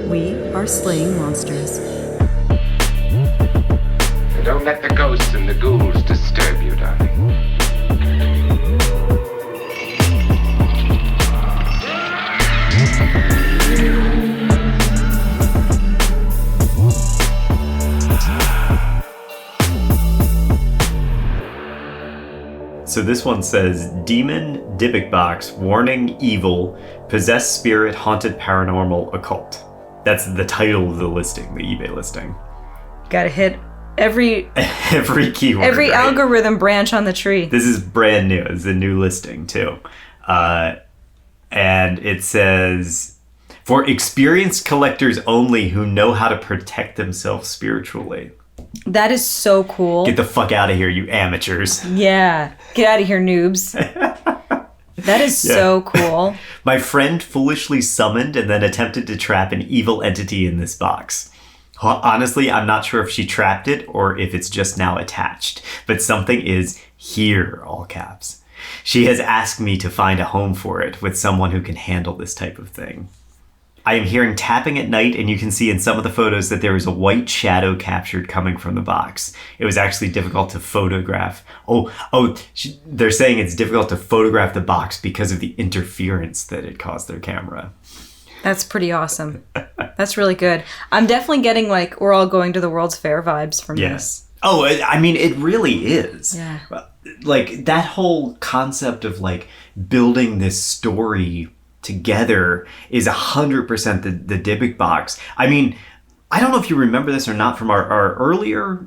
We are slaying monsters. Don't let the ghosts and the ghouls disturb you, darling. So this one says, Demon, Dybbuk Box, Warning, Evil, Possessed Spirit, Haunted Paranormal, Occult. That's the title of the listing, the eBay listing. Gotta hit every keyword. Every right? algorithm branch on the tree. This is brand new. It's a new listing too. And it says, for experienced collectors only who know how to protect themselves spiritually. That is so cool. Get the fuck out of here, you amateurs. Yeah. Get out of here, noobs. That is so cool. My friend foolishly summoned and then attempted to trap an evil entity in this box. Honestly, I'm not sure if she trapped it or if it's just now attached, but something is here, all caps. She has asked me to find a home for it with someone who can handle this type of thing. I am hearing tapping at night, and you can see in some of the photos that there is a white shadow captured coming from the box. It was actually difficult to photograph. They're saying it's difficult to photograph the box because of the interference that it caused their camera. That's pretty awesome. That's really good. I'm definitely getting like we're all going to the World's Fair vibes from this. Oh, I mean, it really is. Yeah. Like that whole concept of like building this story together is 100% the Dybbuk Box. I mean, I don't know if you remember this or not from our earlier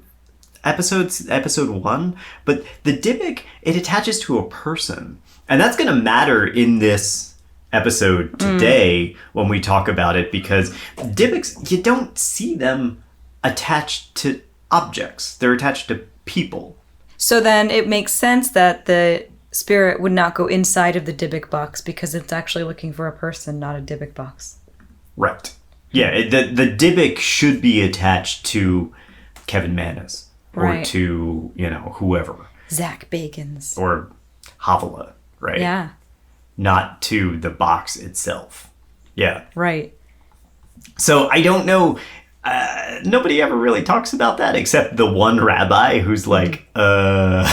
episodes, episode 1, but the Dybbuk, it attaches to a person. And that's going to matter in this episode today when we talk about it, because Dybbuks, you don't see them attached to objects. They're attached to people. So then it makes sense that the spirit would not go inside of the Dybbuk box because it's actually looking for a person, not a Dybbuk box. Right. Yeah, the Dybbuk should be attached to Kevin Manus or to, whoever. Zak Bagans. Or Havala, right? Yeah. Not to the box itself. Yeah. Right. So I don't know. Nobody ever really talks about that except the one rabbi who's like, and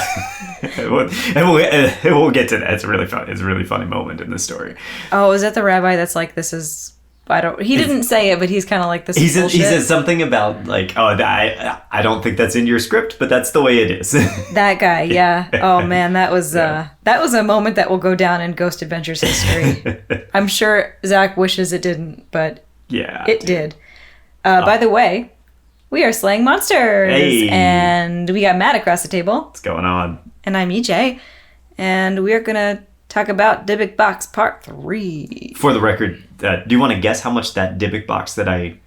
we'll get to that. It's really fun. It's a really funny moment in this story. Oh, is that the rabbi that's like, this is, he didn't say it, but he's kind of like, this is bullshit. He says something about like, I don't think that's in your script, but that's the way it is. That guy. Yeah. Oh man, that was a moment that will go down in Ghost Adventures history. I'm sure Zach wishes it didn't, but it did. By the way, we are slaying monsters. Hey. And we got Matt across the table. What's going on? And I'm EJ. And we are going to talk about Dybbuk Box Part 3. For the record, do you want to guess how much that Dybbuk box that I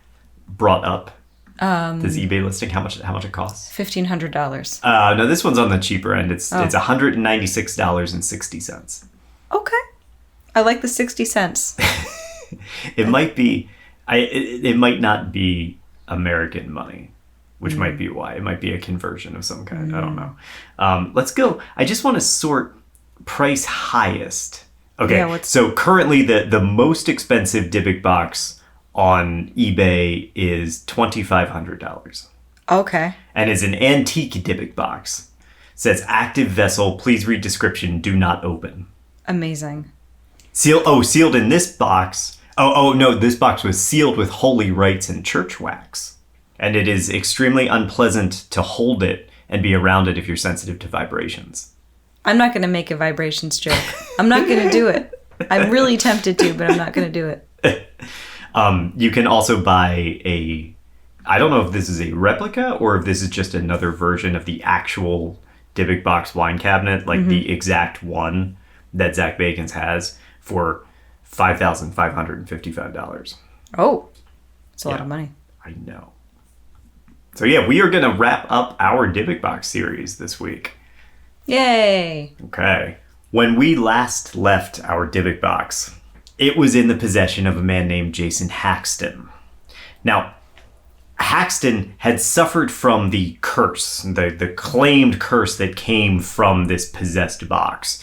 brought up, this eBay listing, how much it costs? $1,500. No, this one's on the cheaper end. It's $196.60. Okay. I like the 60 cents. It might be... it might not be American money, which might be why. It might be a conversion of some kind. I don't know. Let's go. I just want to sort price highest. Okay, so currently the most expensive Dybbuk box on eBay is $2,500. Okay. And is an antique Dybbuk box. It says active vessel, please read description, do not open. Amazing. Sealed in this box... Oh, no, this box was sealed with holy rites and church wax. And it is extremely unpleasant to hold it and be around it if you're sensitive to vibrations. I'm not going to make a vibrations joke. I'm not going to do it. I'm really tempted to, but I'm not going to do it. You can also buy I don't know if this is a replica or if this is just another version of the actual Dybbuk Box wine cabinet, like the exact one that Zak Bagans has for $5,555. Oh, it's a lot of money. I know. So yeah, we are going to wrap up our Dybbuk Box series this week. Yay! Okay. When we last left our Dybbuk Box, it was in the possession of a man named Jason Haxton. Now, Haxton had suffered from the curse, the claimed curse that came from this possessed box.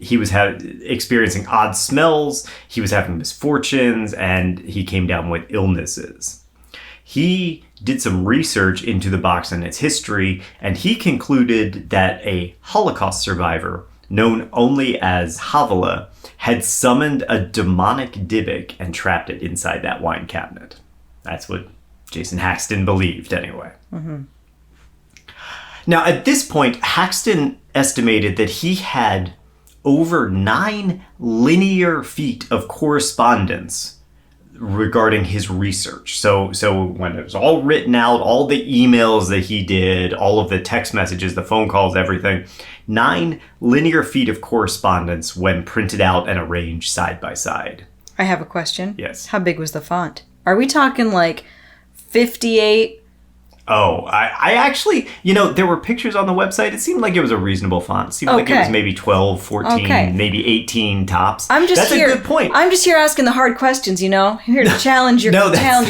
he was experiencing odd smells, he was having misfortunes, and he came down with illnesses. He did some research into the box and its history, and he concluded that a Holocaust survivor, known only as Havala, had summoned a demonic Dybbuk and trapped it inside that wine cabinet. That's what Jason Haxton believed, anyway. Mm-hmm. Now, at this point, Haxton estimated that he had over 9 linear feet of correspondence regarding his research. So when it was all written out, all the emails that he did, all of the text messages, the phone calls, everything, 9 linear feet of correspondence when printed out and arranged side by side. I have a question. Yes. How big was the font? Are we talking like 58? Oh, I actually, there were pictures on the website. It seemed like it was a reasonable font. It seemed like it was maybe 12, 14, maybe 18 tops. That's a good point. I'm just here asking the hard questions, I'm here to challenge your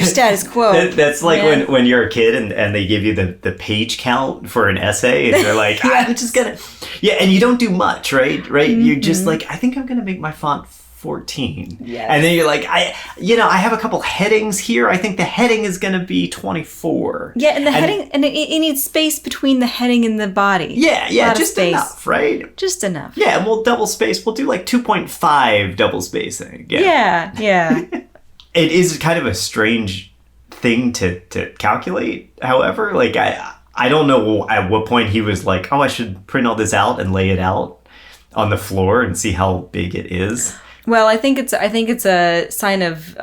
status quo. That's like when you're a kid and they give you the page count for an essay and you're like, I'm just going to... Yeah, and you don't do much, right? Mm-hmm. You're just like, I think I'm going to make my font 14. Yes. And then you're like, I have a couple headings here. I think the heading is going to be 24. Yeah, and the heading, and it needs space between the heading and the body. Yeah, just enough, right? Just enough. Yeah, and we'll double space. We'll do like 2.5 double spacing. Yeah. It is kind of a strange thing to calculate, however. Like, I don't know at what point he was like, I should print all this out and lay it out on the floor and see how big it is. Well, I think it's a sign of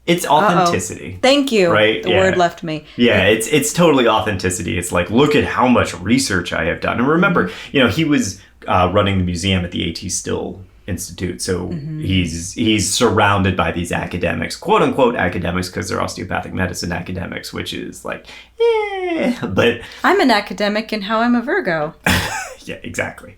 it's authenticity. Thank you. Right? The word left me. Yeah, it's totally authenticity. It's like, look at how much research I have done. And remember, he was running the museum at the A.T. Still Institute, so he's surrounded by these academics, quote unquote academics, because they're osteopathic medicine academics, which is like, but I'm an academic in how I'm a Virgo. Yeah, exactly.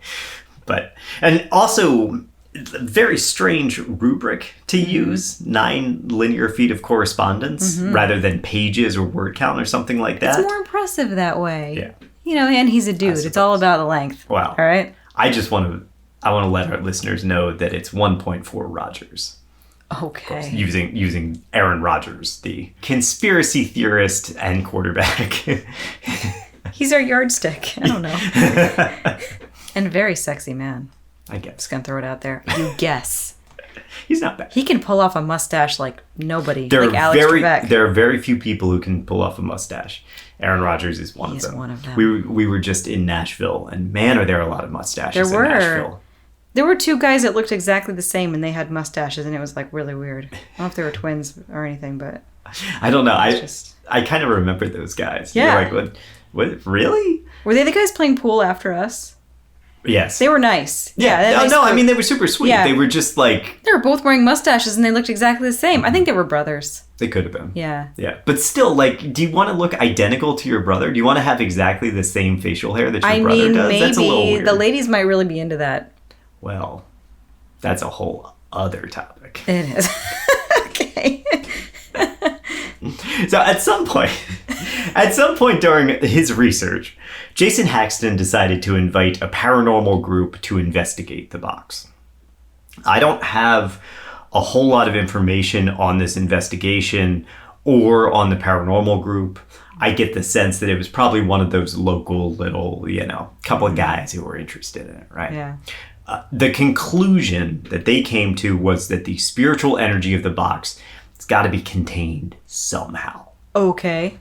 And also, very strange rubric to use, 9 linear feet of correspondence rather than pages or word count or something like that. It's more impressive that way. Yeah. And he's a dude. It's all about the length. Wow. All right? I want to let our listeners know that it's 1.4 Rogers. Okay. Using Aaron Rodgers, the conspiracy theorist and quarterback. He's our yardstick. I don't know. And very sexy man. I guess. Just gonna throw it out there. You guess. He's not bad. He can pull off a mustache like nobody. There are very few people who can pull off a mustache. Aaron Rodgers is one of them. He's one of them. We were just in Nashville, and man, are there a lot of mustaches in Nashville. There were 2 guys that looked exactly the same, and they had mustaches, and it was like really weird. I don't know if they were twins or anything, but I don't know. I kind of remember those guys. Yeah. You're like, what? Really? Were they the guys playing pool after us? Yes. They were nice. Yeah. I mean, they were super sweet. Yeah. They were just like... They were both wearing mustaches and they looked exactly the same. I think they were brothers. They could have been. Yeah. Yeah. But still, like, do you want to look identical to your brother? Do you want to have exactly the same facial hair that your brother does? Maybe. That's a little weird. The ladies might really be into that. Well, that's a whole other topic. It is. Okay. So at some point during his research, Jason Haxton decided to invite a paranormal group to investigate the box. I don't have a whole lot of information on this investigation or on the paranormal group. I get the sense that it was probably one of those local little, couple of guys who were interested in it, right? Yeah. The conclusion that they came to was that the spiritual energy of the box has got to be contained somehow. Okay.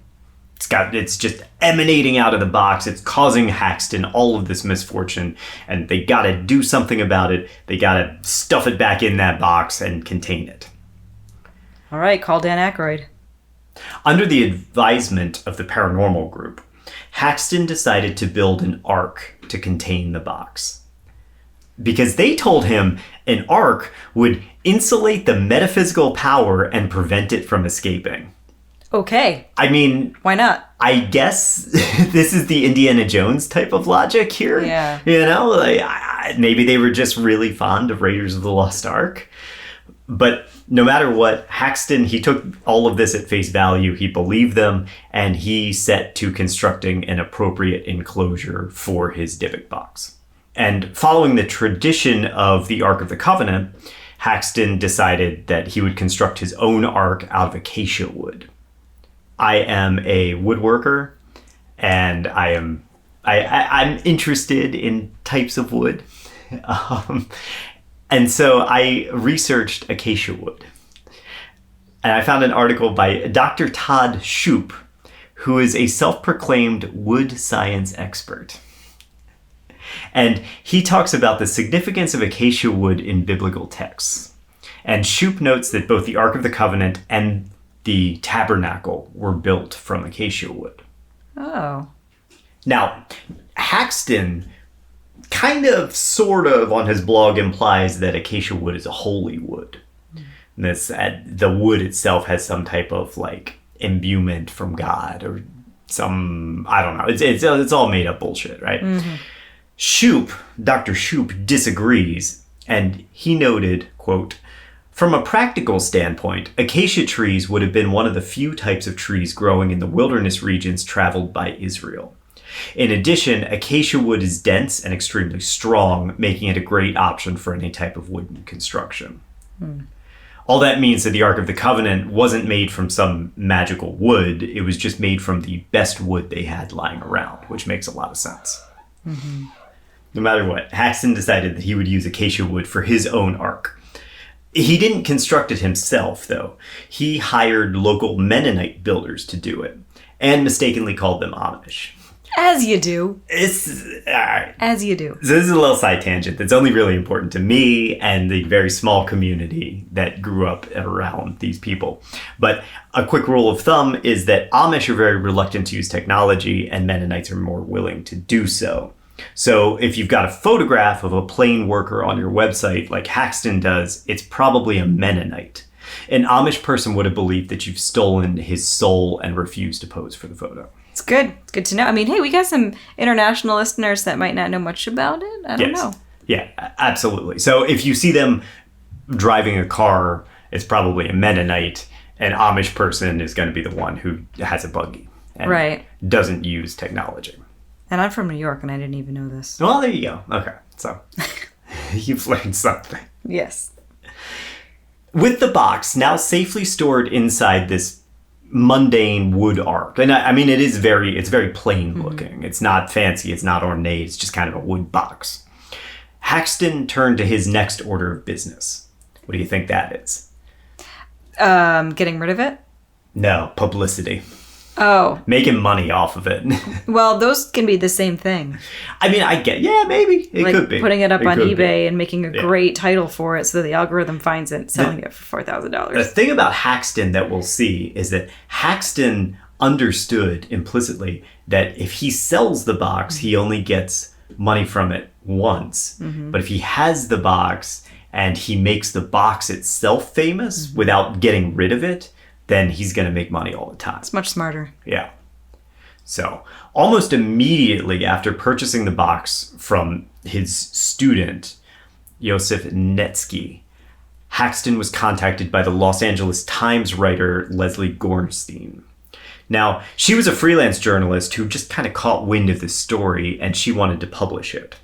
It's just emanating out of the box. It's causing Haxton all of this misfortune, and they got to do something about it. They got to stuff it back in that box and contain it. All right, call Dan Aykroyd. Under the advisement of the paranormal group, Haxton decided to build an ark to contain the box. Because they told him an ark would insulate the metaphysical power and prevent it from escaping. Okay. I mean... Why not? I guess this is the Indiana Jones type of logic here. Yeah. Maybe they were just really fond of Raiders of the Lost Ark. But no matter what, Haxton, he took all of this at face value. He believed them, and he set to constructing an appropriate enclosure for his Dybbuk box. And following the tradition of the Ark of the Covenant, Haxton decided that he would construct his own ark out of acacia wood. I am a woodworker, and I'm interested in types of wood. And so I researched acacia wood. And I found an article by Dr. Todd Shoup, who is a self-proclaimed wood science expert. And he talks about the significance of acacia wood in biblical texts. And Shoup notes that both the Ark of the Covenant and the tabernacle were built from acacia wood. Oh. Now, Haxton kind of, sort of, on his blog implies that acacia wood is a holy wood. And the wood itself has some type of, like, imbuement from God or some, I don't know. It's all made up bullshit, right? Mm-hmm. Dr. Shoup disagrees, and he noted, quote, "From a practical standpoint, acacia trees would have been one of the few types of trees growing in the wilderness regions traveled by Israel. In addition, acacia wood is dense and extremely strong, making it a great option for any type of wooden construction." All that means that the Ark of the Covenant wasn't made from some magical wood. It was just made from the best wood they had lying around, which makes a lot of sense. Mm-hmm. No matter what, Haxton decided that he would use acacia wood for his own ark. He didn't construct it himself, though. He hired local Mennonite builders to do it, and mistakenly called them Amish. As you do. All right. As you do. So this is a little side tangent that's only really important to me and the very small community that grew up around these people. But a quick rule of thumb is that Amish are very reluctant to use technology, and Mennonites are more willing to do so. So if you've got a photograph of a plain worker on your website like Haxton does, it's probably a Mennonite. An Amish person would have believed that you've stolen his soul and refused to pose for the photo. It's good. It's good to know. I mean, hey, we got some international listeners that might not know much about it. I don't know. Yeah, absolutely. So if you see them driving a car, it's probably a Mennonite. An Amish person is going to be the one who has a buggy and doesn't use technology. And I'm from New York, and I didn't even know this. Well, there you go. Okay, so you've learned something. Yes. With the box now safely stored inside this mundane wood ark, and I mean, it's very plain looking. It's not fancy. It's not ornate. It's just kind of a wood box. Haxton turned to his next order of business. What do you think that is? Getting rid of it? No, publicity. Oh. Making money off of it. Well, those can be the same thing. I mean, maybe. It could be. Putting it up on eBay and making a great title for it so that the algorithm finds it and selling it for $4,000. The thing about Haxton that we'll see is that Haxton understood implicitly that if he sells the box, he only gets money from it once. Mm-hmm. But if he has the box and he makes the box itself famous without getting rid of it, then he's going to make money all the time. It's much smarter. Yeah. So almost immediately after purchasing the box from his student, Yosef Netsky, Haxton was contacted by the Los Angeles Times writer Leslie Gornstein. Now, she was a freelance journalist who just kind of caught wind of this story, and she wanted to publish it.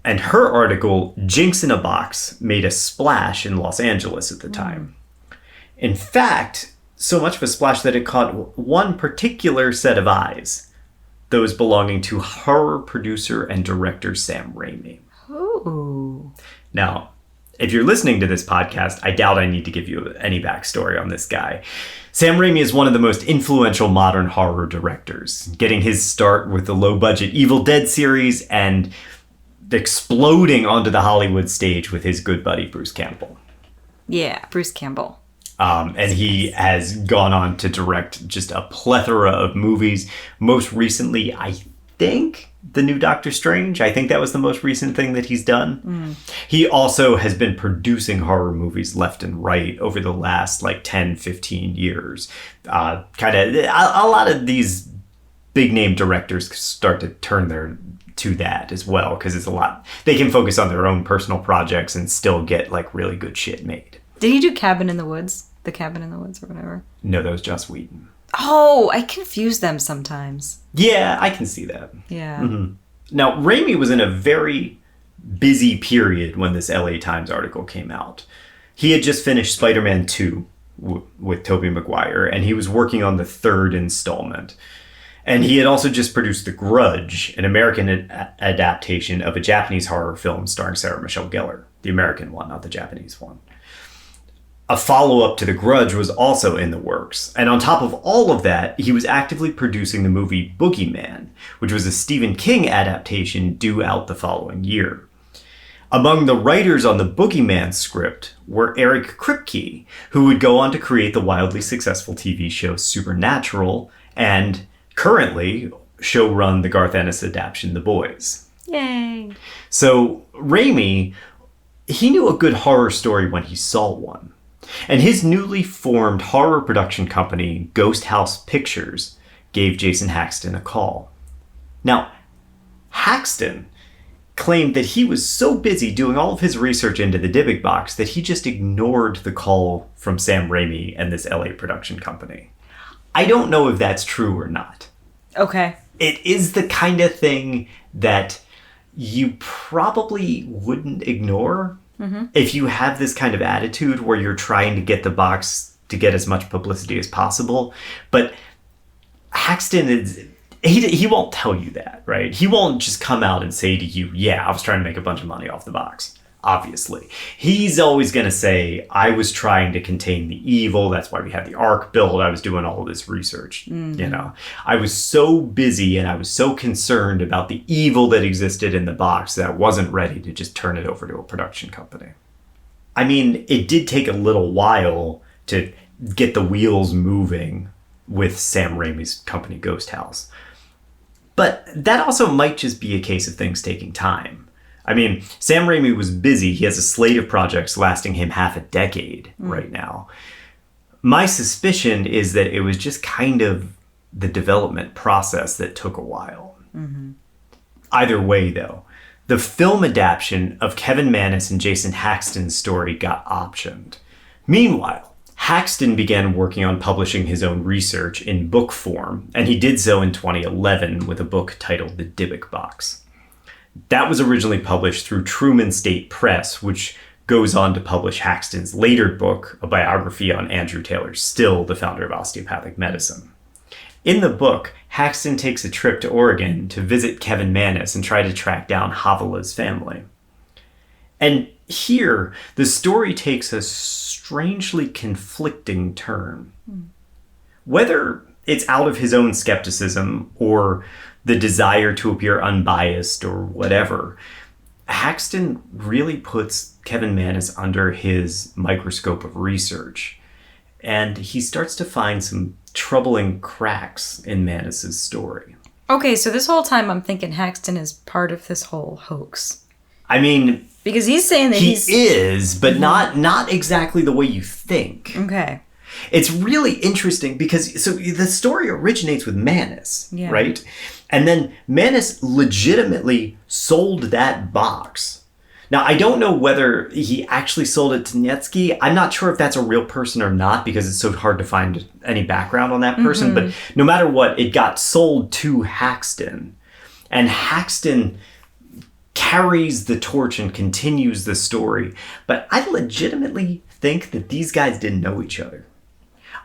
And her article, Jinx in a Box, made a splash in Los Angeles at the time. In fact, so much of a splash that it caught one particular set of eyes, those belonging to horror producer and director Sam Raimi. Ooh. Now, if you're listening to this podcast, I doubt I need to give you any backstory on this guy. Sam Raimi is one of the most influential modern horror directors, getting his start with the low-budget Evil Dead series and exploding onto the Hollywood stage with his good buddy Bruce Campbell. Yeah, Bruce Campbell. And he has gone on to direct just a plethora of movies. Most recently, I think, the new Doctor Strange. I think that was the most recent thing that he's done. He also has been producing horror movies left and right over the last 10, 15 years. A lot of these big name directors start to turn to that as well, because it's a lot. They can focus on their own personal projects and still get really good shit made. Did he do Cabin in the Woods? The Cabin in the Woods or whatever? No, that was Joss Whedon. Oh, I confuse them sometimes. Yeah, I can see that. Yeah. Mm-hmm. Now, Raimi was in a very busy period when this LA Times article came out. He had just finished Spider-Man 2 with Tobey Maguire, and he was working on the third installment. And he had also just produced The Grudge, an American adaptation of a Japanese horror film starring Sarah Michelle Gellar. The American one, not the Japanese one. A follow-up to The Grudge was also in the works. And on top of all of that, he was actively producing the movie Boogeyman, which was a Stephen King adaptation due out the following year. Among the writers on the Boogeyman script were Eric Kripke, who would go on to create the wildly successful TV show Supernatural and currently showrun the Garth Ennis adaptation The Boys. Yay! So Raimi, he knew a good horror story when he saw one. And his newly formed horror production company, Ghost House Pictures, gave Jason Haxton a call. Now, Haxton claimed that he was so busy doing all of his research into the Dybbuk Box that he just ignored the call from Sam Raimi and this LA production company. I don't know if that's true or not. Okay. It is the kind of thing that you probably wouldn't ignore if you have this kind of attitude where you're trying to get the box to get as much publicity as possible. But Haxton is... He won't tell you that, right? He won't just come out and say to you, yeah, I was trying to make a bunch of money off the box, obviously. He's always going to say, I was trying to contain the evil. That's why we had the Ark built. I was doing all of this research. You know, I was so busy and I was so concerned about the evil that existed in the box that I wasn't ready to just turn it over to a production company. I mean, it did take a little while to get the wheels moving with Sam Raimi's company, Ghost House. But that also might just be a case of things taking time. I mean, Sam Raimi was busy. He has a slate of projects lasting him half a decade right now. My suspicion is that it was just kind of the development process that took a while. Either way, though, the film adaptation of Kevin Mannis and Jason Haxton's story got optioned. Meanwhile, Haxton began working on publishing his own research in book form, and he did so in 2011 with a book titled The Dybbuk Box. That was originally published through Truman State Press, which goes on to publish Haxton's later book, a biography on Andrew Taylor Still, the founder of osteopathic medicine. In the book, Haxton takes a trip to Oregon to visit Kevin Mannis and try to track down Havila's family. And here, the story takes a strangely conflicting turn. Whether it's out of his own skepticism or the desire to appear unbiased or whatever, Haxton really puts Kevin Mannis under his microscope of research. And he starts to find some troubling cracks in Mannis's story. Okay, so this whole time I'm thinking Haxton is part of this whole hoax. I mean... Because he's saying that he is, but not exactly the way you think. Okay. It's really interesting because so the story originates with Mannis, right? And then Mannis legitimately sold that box. Now, I don't know whether he actually sold it to Nietsky. I'm not sure if that's a real person or not because it's so hard to find any background on that person. But no matter what, it got sold to Haxton. And Haxton carries the torch and continues the story. But I legitimately think that these guys didn't know each other.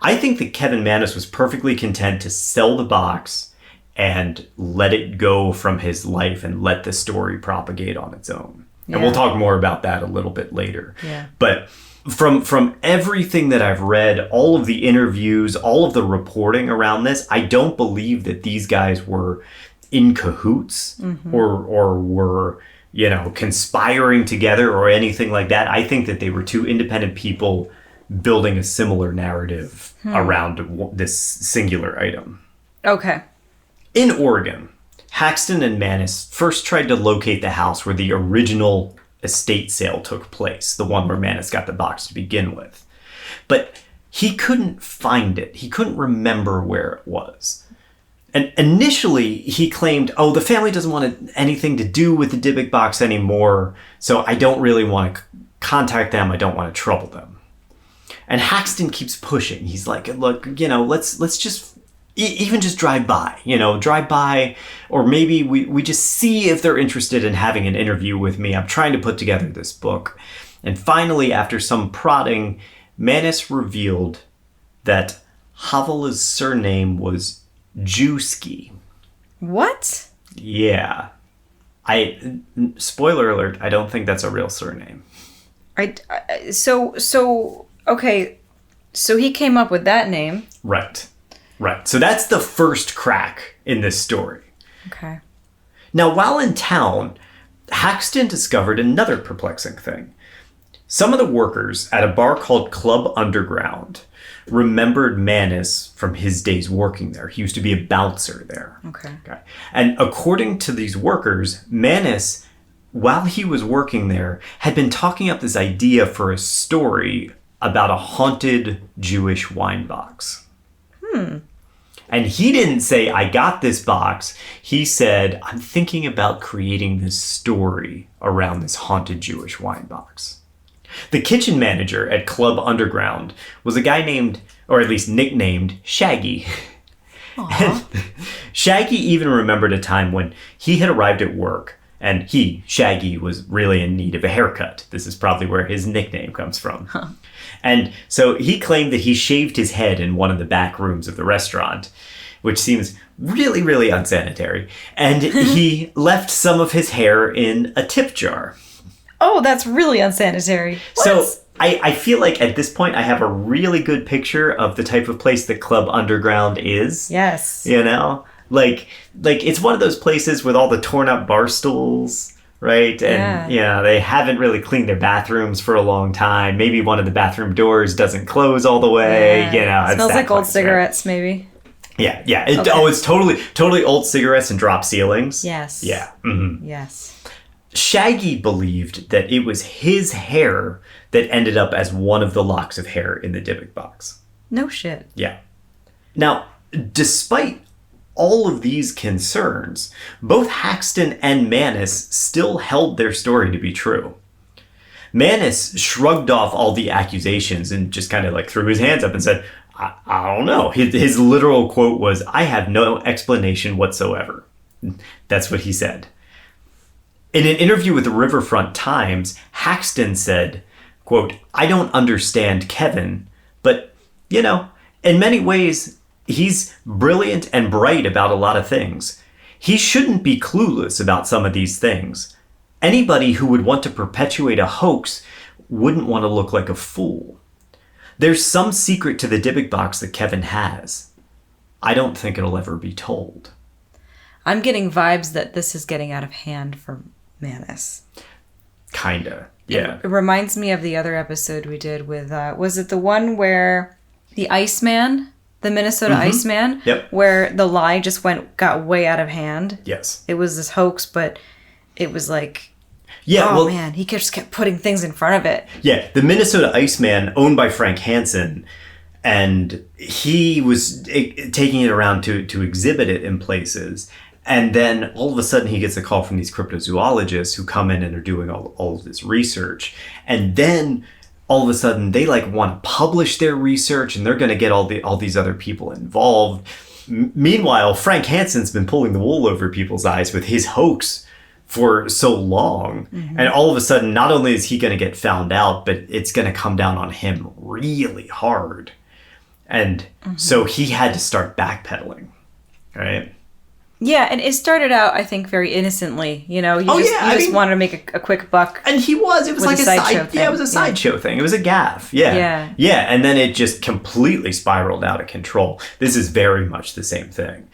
I think that Kevin Mannis was perfectly content to sell the box and let it go from his life and let the story propagate on its own. And we'll talk more about that a little bit later. But from everything that I've read, all of the interviews, all of the reporting around this, I don't believe that these guys were in cahoots or were, you know, conspiring together or anything like that. I think that they were two independent people building a similar narrative around this singular item. Okay. In Oregon, Haxton and Mannis first tried to locate the house where the original estate sale took place, the one where Mannis got the box to begin with. But he couldn't find it. He couldn't remember where it was. And initially, he claimed, oh, the family doesn't want anything to do with the Dybbuk Box anymore, so I don't really want to contact them. I don't want to trouble them. And Haxton keeps pushing. He's like, look, you know, let's just even just drive by, or maybe we just see if they're interested in having an interview with me. I'm trying to put together this book. And finally, after some prodding, Mannis revealed that Havela's surname was What? Yeah. Spoiler alert, I don't think that's a real surname. Okay, so he came up with that name. Right. So that's the first crack in this story. Okay. Now, while in town, Haxton discovered another perplexing thing. Some of the workers at a bar called Club Underground remembered Mannis from his days working there. He used to be a bouncer there. Okay. And according to these workers, Mannis, while he was working there, had been talking up this idea for a story about a haunted Jewish wine box. And he didn't say, I got this box. He said, I'm thinking about creating this story around this haunted Jewish wine box. The kitchen manager at Club Underground was a guy named, or at least nicknamed, Shaggy. And Shaggy even remembered a time when he had arrived at work and Shaggy, was really in need of a haircut. This is probably where his nickname comes from. And so he claimed that he shaved his head in one of the back rooms of the restaurant, which seems really, really unsanitary. And he left some of his hair in a tip jar. Oh, that's really unsanitary. What? So I feel like at this point I have a really good picture of the type of place that Club Underground is. Yes. Like it's one of those places with all the torn up bar stools, right? And they haven't really cleaned their bathrooms for a long time. Maybe one of the bathroom doors doesn't close all the way. It smells like old cigarettes, right? Maybe. Yeah. It's totally old cigarettes and drop ceilings. Yes. Yeah. Mm-hmm. Yes. Shaggy believed that it was his hair that ended up as one of the locks of hair in the Dybbuk box. No shit. Yeah. Now, despite all of these concerns, both Haxton and Mannis still held their story to be true. Mannis shrugged off all the accusations and just kind of threw his hands up and said, I don't know. His literal quote was, I have no explanation whatsoever. That's what he said. In an interview with the Riverfront Times, Haxton said, quote, I don't understand Kevin, but, in many ways, he's brilliant and bright about a lot of things. He shouldn't be clueless about some of these things. Anybody who would want to perpetuate a hoax wouldn't want to look like a fool. There's some secret to the Dybbuk box that Kevin has. I don't think it'll ever be told. I'm getting vibes that this is getting out of hand for Mannis. Kinda, yeah. It reminds me of the other episode we did with, was it the one where the Iceman, the Minnesota Iceman? Yep. Where the lie just got way out of hand? Yes. It was this hoax, but it was man, he just kept putting things in front of it. Yeah, the Minnesota Iceman, owned by Frank Hansen, and he was taking it around to exhibit it in places. And then all of a sudden he gets a call from these cryptozoologists who come in and are doing all of this research. And then all of a sudden they want to publish their research and they're going to get all these other people involved. Meanwhile, Frank Hansen's been pulling the wool over people's eyes with his hoax for so long. Mm-hmm. And all of a sudden, not only is he going to get found out, but it's going to come down on him really hard. And so he had to start backpedaling, right? Yeah, and it started out, I think, very innocently. You just wanted to make a quick buck. And it was like a sideshow thing. Yeah, it was a sideshow thing. It was a gaffe. Yeah. Yeah, and then it just completely spiraled out of control. This is very much the same thing.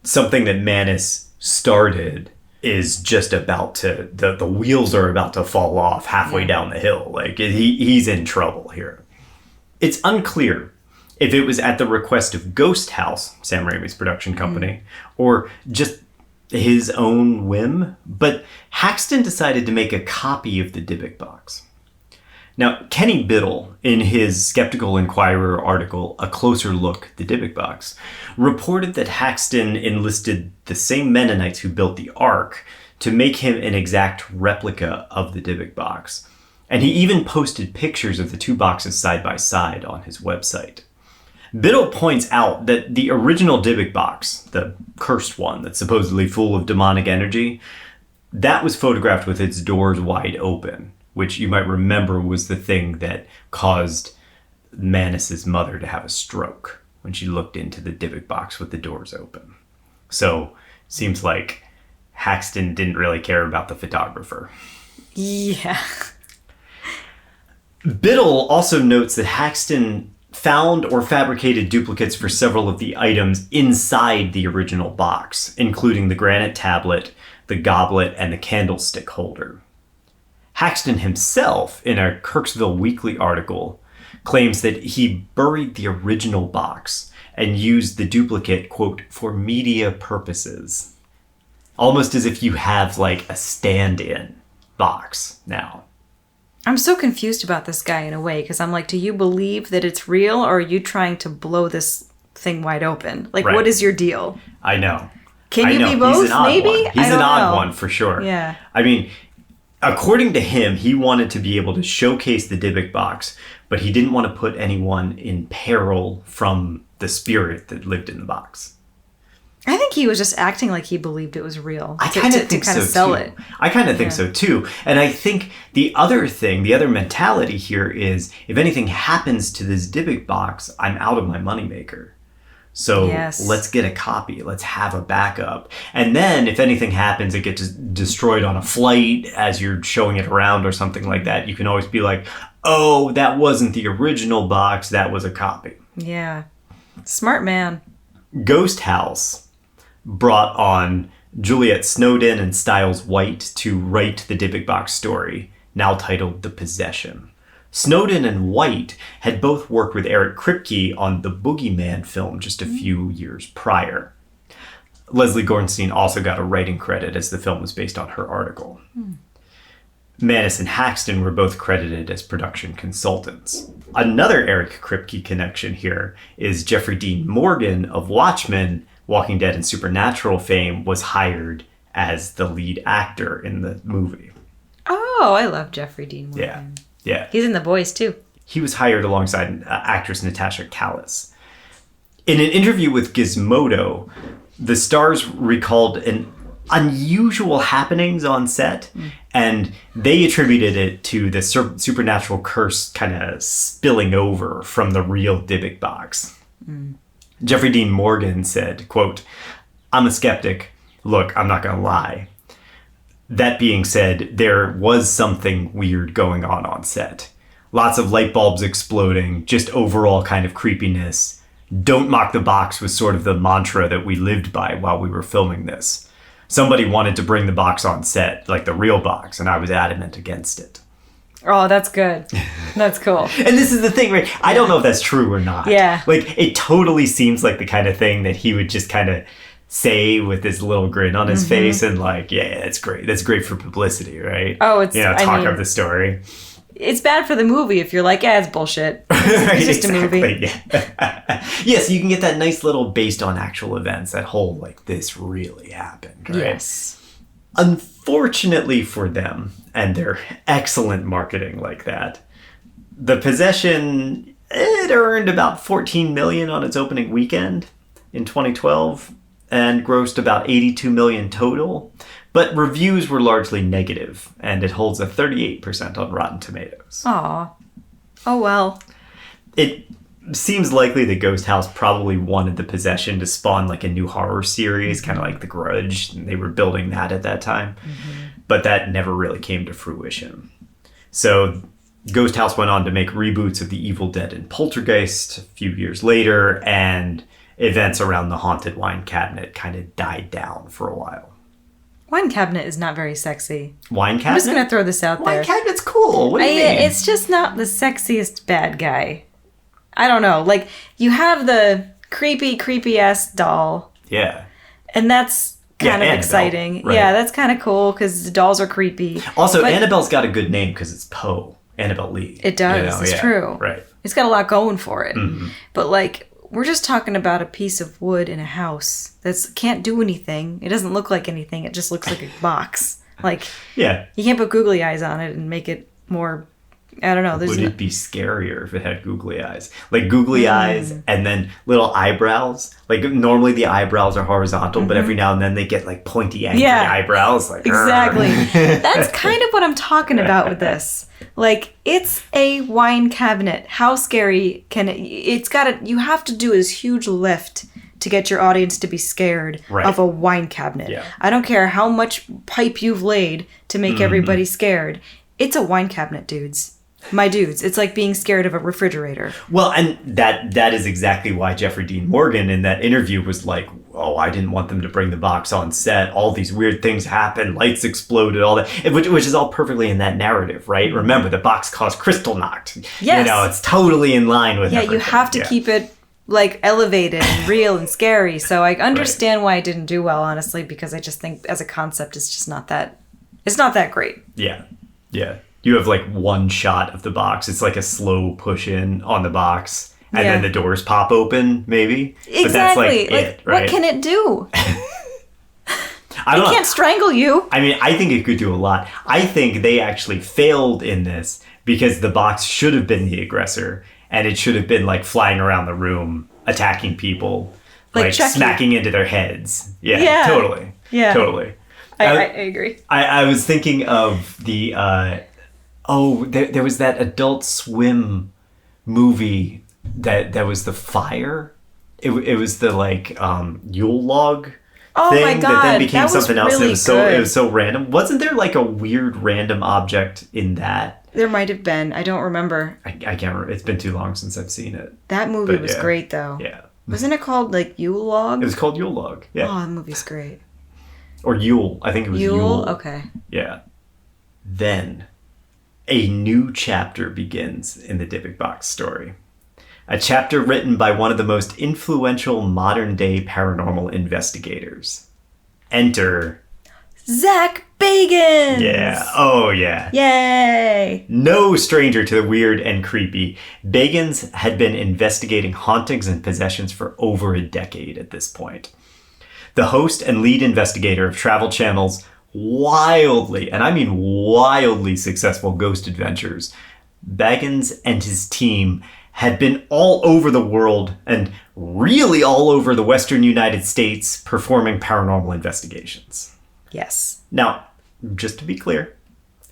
Something that Mannis started is just about to, the wheels are about to fall off halfway down the hill. He's in trouble here. It's unclear if it was at the request of Ghost House, Sam Raimi's production company, or just his own whim, but Haxton decided to make a copy of the Dybbuk box. Now, Kenny Biddle, in his Skeptical Inquirer article, A Closer Look, the Dybbuk Box, reported that Haxton enlisted the same Mennonites who built the Ark to make him an exact replica of the Dybbuk box. And he even posted pictures of the two boxes side by side on his website. Biddle points out that the original Dybbuk box, the cursed one that's supposedly full of demonic energy, that was photographed with its doors wide open, which you might remember was the thing that caused Manus's mother to have a stroke when she looked into the Dybbuk box with the doors open. So, seems like Haxton didn't really care about the photographer. Yeah. Biddle also notes that Haxton found or fabricated duplicates for several of the items inside the original box, including the granite tablet, the goblet, and the candlestick holder. Haxton himself, in a Kirksville Weekly article, claims that he buried the original box and used the duplicate, quote, for media purposes. Almost as if you have, like, a stand-in box now. I'm so confused about this guy in a way, because I'm like, do you believe that it's real, or are you trying to blow this thing wide open? Like, Right. What is your deal? I know. Can you be both, maybe? He's an odd one, for sure. Yeah. I mean, according to him, he wanted to be able to showcase the Dybbuk box, but he didn't want to put anyone in peril from the spirit that lived in the box. I think he was just acting like he believed it was real. I kind of think so, sell too. it. I kind of think so, too. And I think the other mentality here is, if anything happens to this Dybbuk box, I'm out of my moneymaker. So let's get a copy. Let's have a backup. And then if anything happens, it gets destroyed on a flight as you're showing it around or something like that. You can always be like, oh, that wasn't the original box. That was a copy. Yeah. Smart man. Ghost House brought on Juliet Snowden and Styles White to write the Dybbuk Box story, now titled The Possession. Snowden and White had both worked with Eric Kripke on the Boogeyman film just a few years prior. Leslie Gorenstein also got a writing credit, as the film was based on her article. Manus and Haxton were both credited as production consultants. Another Eric Kripke connection here is Jeffrey Dean Morgan of Watchmen, Walking Dead, and Supernatural fame, was hired as the lead actor in the movie. Oh, I love Jeffrey Dean Morgan. Yeah. He's in The Boys, too. He was hired alongside actress Natasha Callis. In an interview with Gizmodo, the stars recalled an unusual happenings on set, and they attributed it to the supernatural curse kind of spilling over from the real Dybbuk box. Jeffrey Dean Morgan said, quote, "I'm a skeptic. Look, I'm not going to lie. That being said, there was something weird going on set. Lots of light bulbs exploding, just overall kind of creepiness. Don't mock the box was sort of the mantra that we lived by while we were filming this. Somebody wanted to bring the box on set, like the real box, and I was adamant against it." Oh, that's good. That's cool. And this is the thing, right? I don't know if that's true or not. Yeah. Like, it totally seems like the kind of thing that he would just kind of say with this little grin on his face and like, yeah, that's great. That's great for publicity, right? Oh, it's, talk of the story. It's bad for the movie if you're like, it's bullshit. It's just a movie. Yeah. Yes, you can get that nice little based on actual events, that whole, like, this really happened, right? Yes. Unfortunately for them and their excellent marketing like that, The Possession, it earned about $14 million on its opening weekend in 2012 and grossed about $82 million total. But reviews were largely negative, and it holds a 38% on Rotten Tomatoes. Aw. Oh well. It seems likely that Ghost House probably wanted The Possession to spawn like a new horror series, kind of like The Grudge. And they were building that at that time. But that never really came to fruition. So Ghost House went on to make reboots of The Evil Dead and Poltergeist a few years later, and events around the haunted wine cabinet kind of died down for a while. Wine cabinet is not very sexy. Wine cabinet? I'm just going to throw this out there. Wine cabinet's cool. What do you mean? It's just not the sexiest bad guy. I don't know. Like, you have the creepy-ass doll. Yeah. And that's kind of Annabelle, exciting. right. Yeah, that's kind of cool because the dolls are creepy. Also, Annabelle's got a good name because it's Poe. Annabelle Lee. It does. It's true. Right. It's got a lot going for it. But, like, we're just talking about a piece of wood in a house that can't do anything. It doesn't look like anything. It just looks like a box. Like, yeah, you can't put googly eyes on it and make it more I don't know. Would it be scarier if it had googly eyes? Like googly eyes and then little eyebrows. Like normally the eyebrows are horizontal, but every now and then they get like pointy, angry eyebrows. Like exactly. That's kind of what I'm talking about with this. Like, it's a wine cabinet. How scary can it? You have to do this huge lift to get your audience to be scared of a wine cabinet. Yeah. I don't care how much pipe you've laid to make everybody scared. It's a wine cabinet, dudes. My dudes. It's like being scared of a refrigerator. Well, and that is exactly why Jeffrey Dean Morgan in that interview was like, oh, I didn't want them to bring the box on set. All these weird things happened. Lights exploded, all that. Which is all perfectly in that narrative, right? Remember, the box caused crystal knocked. Yes. It's totally in line with everything. You have to keep it like elevated and real and scary. So I understand why it didn't do well, honestly, because I just think as a concept, it's just not that great. Yeah. Yeah. You have like one shot of the box. It's like a slow push in on the box. And then the doors pop open, maybe. Exactly. But that's like it, right? What can it do? I don't know. It can't strangle you. I mean, I think it could do a lot. I think they actually failed in this because the box should have been the aggressor. And it should have been like flying around the room, attacking people, like smacking into their heads. Yeah. Totally. Yeah. Totally. I agree. I was thinking of the... there was that Adult Swim movie that was the fire. It was the like Yule log thing my God, that then became something else. Really it was so random. Wasn't there like a weird random object in that? There might have been. I don't remember. I can't remember. It's been too long since I've seen it. That movie was great though. Yeah. Wasn't it called like Yule log? It was called Yule log. Yeah. Oh, that movie's great. Or Yule. I think it was Yule. Okay. Yeah. Then a new chapter begins in the Dybbuk Box story. A chapter written by one of the most influential modern-day paranormal investigators. Enter... Zak Bagans! Yeah. Oh, yeah. Yay! No stranger to the weird and creepy, Bagans had been investigating hauntings and possessions for over a decade at this point. The host and lead investigator of Travel Channel's wildly, and I mean wildly successful Ghost Adventures, Bagans and his team had been all over the world and really all over the Western United States performing paranormal investigations. Yes. Now, just to be clear,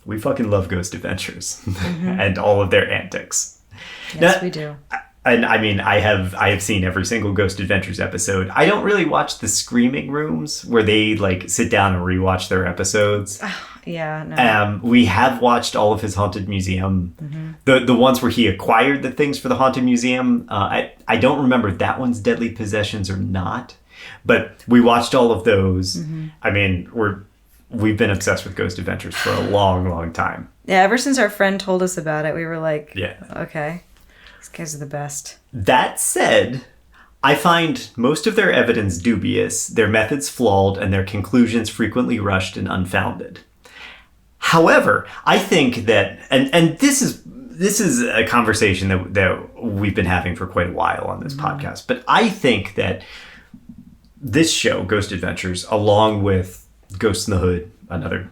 we fucking love Ghost Adventures and all of their antics. Yes, now, we do. And I mean, I have seen every single Ghost Adventures episode. I don't really watch the Screaming Rooms where they like sit down and rewatch their episodes. Yeah, no. We have watched all of his Haunted Museum. The ones where he acquired the things for the Haunted Museum. I don't remember if that one's Deadly Possessions or not. But we watched all of those. I mean, we've been obsessed with Ghost Adventures for a long, long time. Yeah, ever since our friend told us about it, we were like, yeah, okay. These guys are the best. That said, I find most of their evidence dubious, their methods flawed, and their conclusions frequently rushed and unfounded. However, I think that, and this is a conversation that we've been having for quite a while on this podcast, but I think that this show, Ghost Adventures, along with Ghosts in the Hood, another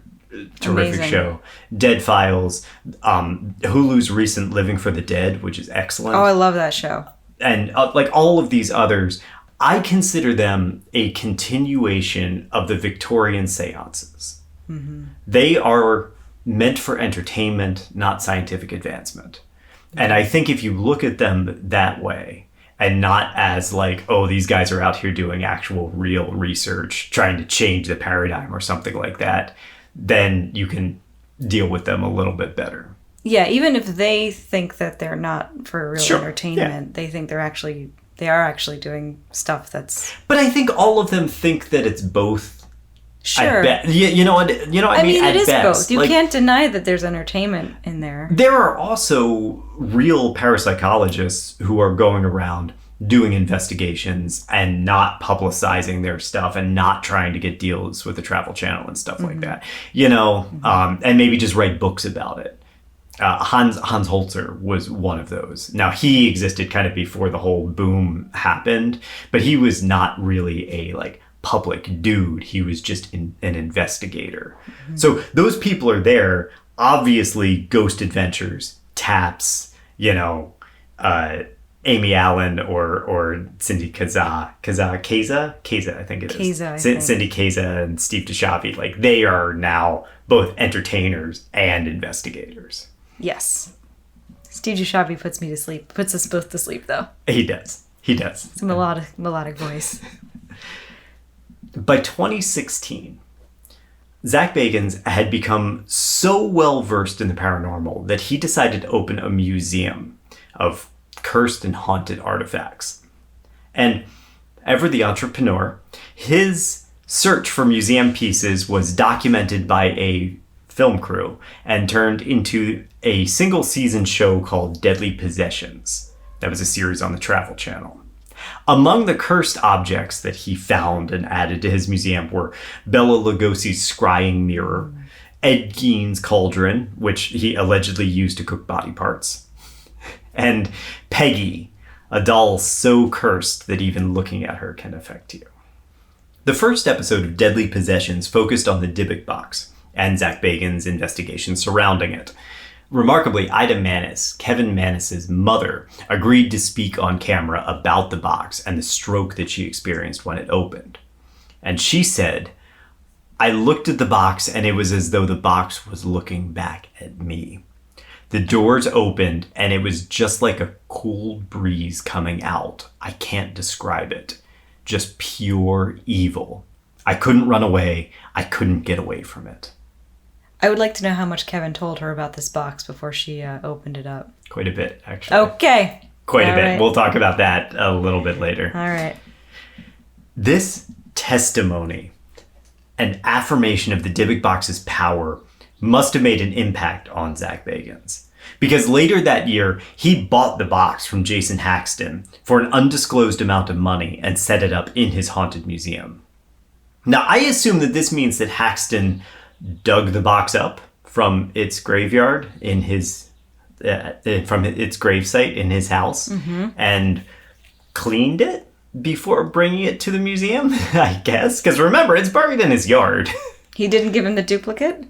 terrific show, Dead Files, Hulu's recent Living for the Dead, which is excellent. Oh, I love that show. And like all of these others, I consider them a continuation of the Victorian seances. They are meant for entertainment, not scientific advancement. And I think if you look at them that way, and not as like, oh, these guys are out here doing actual real research, trying to change the paradigm or something like that, then you can deal with them a little bit better. Yeah, even if they think that they're not for real entertainment, they think they are actually doing stuff that's... But I think all of them think that it's both. Sure. You know what I mean? It is best. both. You can't deny that there's entertainment in there. There are also real parapsychologists who are going around doing investigations and not publicizing their stuff and not trying to get deals with the Travel Channel and stuff like that. And maybe just write books about it. Hans Holzer was one of those. Now, he existed kind of before the whole boom happened, but he was not really a like public dude. He was just an investigator. So those people are there. Obviously, Ghost Adventures taps, Amy Allen or Cindy Kaza, I think it is. Cindy Kaza and Steve DeShavi, like they are now both entertainers and investigators. Yes. Steve DeShavi puts us both to sleep, though. He does. It's a melodic voice. By 2016, Zak Bagans had become so well versed in the paranormal that he decided to open a museum of cursed and haunted artifacts. And ever the entrepreneur, his search for museum pieces was documented by a film crew and turned into a single season show called Deadly Possessions. That was a series on the Travel Channel. Among the cursed objects that he found and added to his museum were Bela Lugosi's scrying mirror, Ed Gein's cauldron, which he allegedly used to cook body parts, and Peggy, a doll so cursed that even looking at her can affect you. The first episode of Deadly Possessions focused on the Dybbuk Box and Zak Bagans' investigation surrounding it. Remarkably, Ida Manis, Kevin Manis's mother, agreed to speak on camera about the box and the stroke that she experienced when it opened. And she said, "I looked at the box and it was as though the box was looking back at me. The doors opened and it was just like a cool breeze coming out. I can't describe it. Just pure evil. I couldn't run away. I couldn't get away from it." I would like to know how much Kevin told her about this box before she opened it up. Quite a bit, actually. Okay. Quite a bit. Right. We'll talk about that a little bit later. All right. This testimony and affirmation of the Dybbuk Box's power must have made an impact on Zak Bagans. Because later that year, he bought the box from Jason Haxton for an undisclosed amount of money and set it up in his haunted museum. Now, I assume that this means that Haxton dug the box up from its graveyard in his from its gravesite in his house and cleaned it before bringing it to the museum, I guess. Because remember, it's buried in his yard. He didn't give him the duplicate?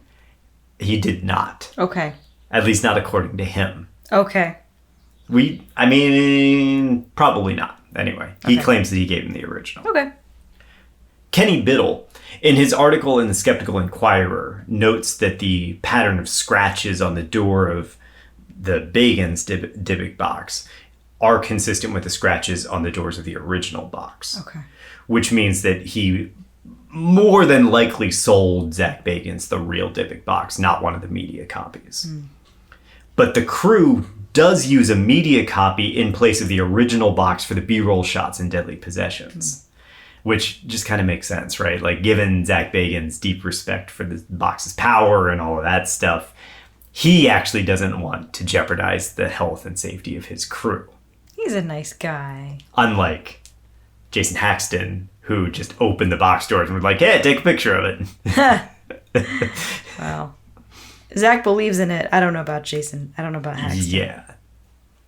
He did not. Okay. At least not according to him. Okay. Probably not. Anyway, he claims that he gave him the original. Okay. Kenny Biddle, in his article in the Skeptical Inquirer, notes that the pattern of scratches on the door of the Bagans Dybbuk box are consistent with the scratches on the doors of the original box. Okay. Which means that he more than likely sold Zak Bagans the real Dybbuk box, not one of the media copies. But the crew does use a media copy in place of the original box for the B-roll shots in Deadly Possessions. Which just kind of makes sense, right? Like, given Zak Bagans' deep respect for the box's power and all of that stuff, he actually doesn't want to jeopardize the health and safety of his crew. He's a nice guy. Unlike Jason Haxton, who just opened the box doors and was like, "Hey, take a picture of it." Wow. Zach believes in it. I don't know about Jason. I don't know about Haxton. Yeah.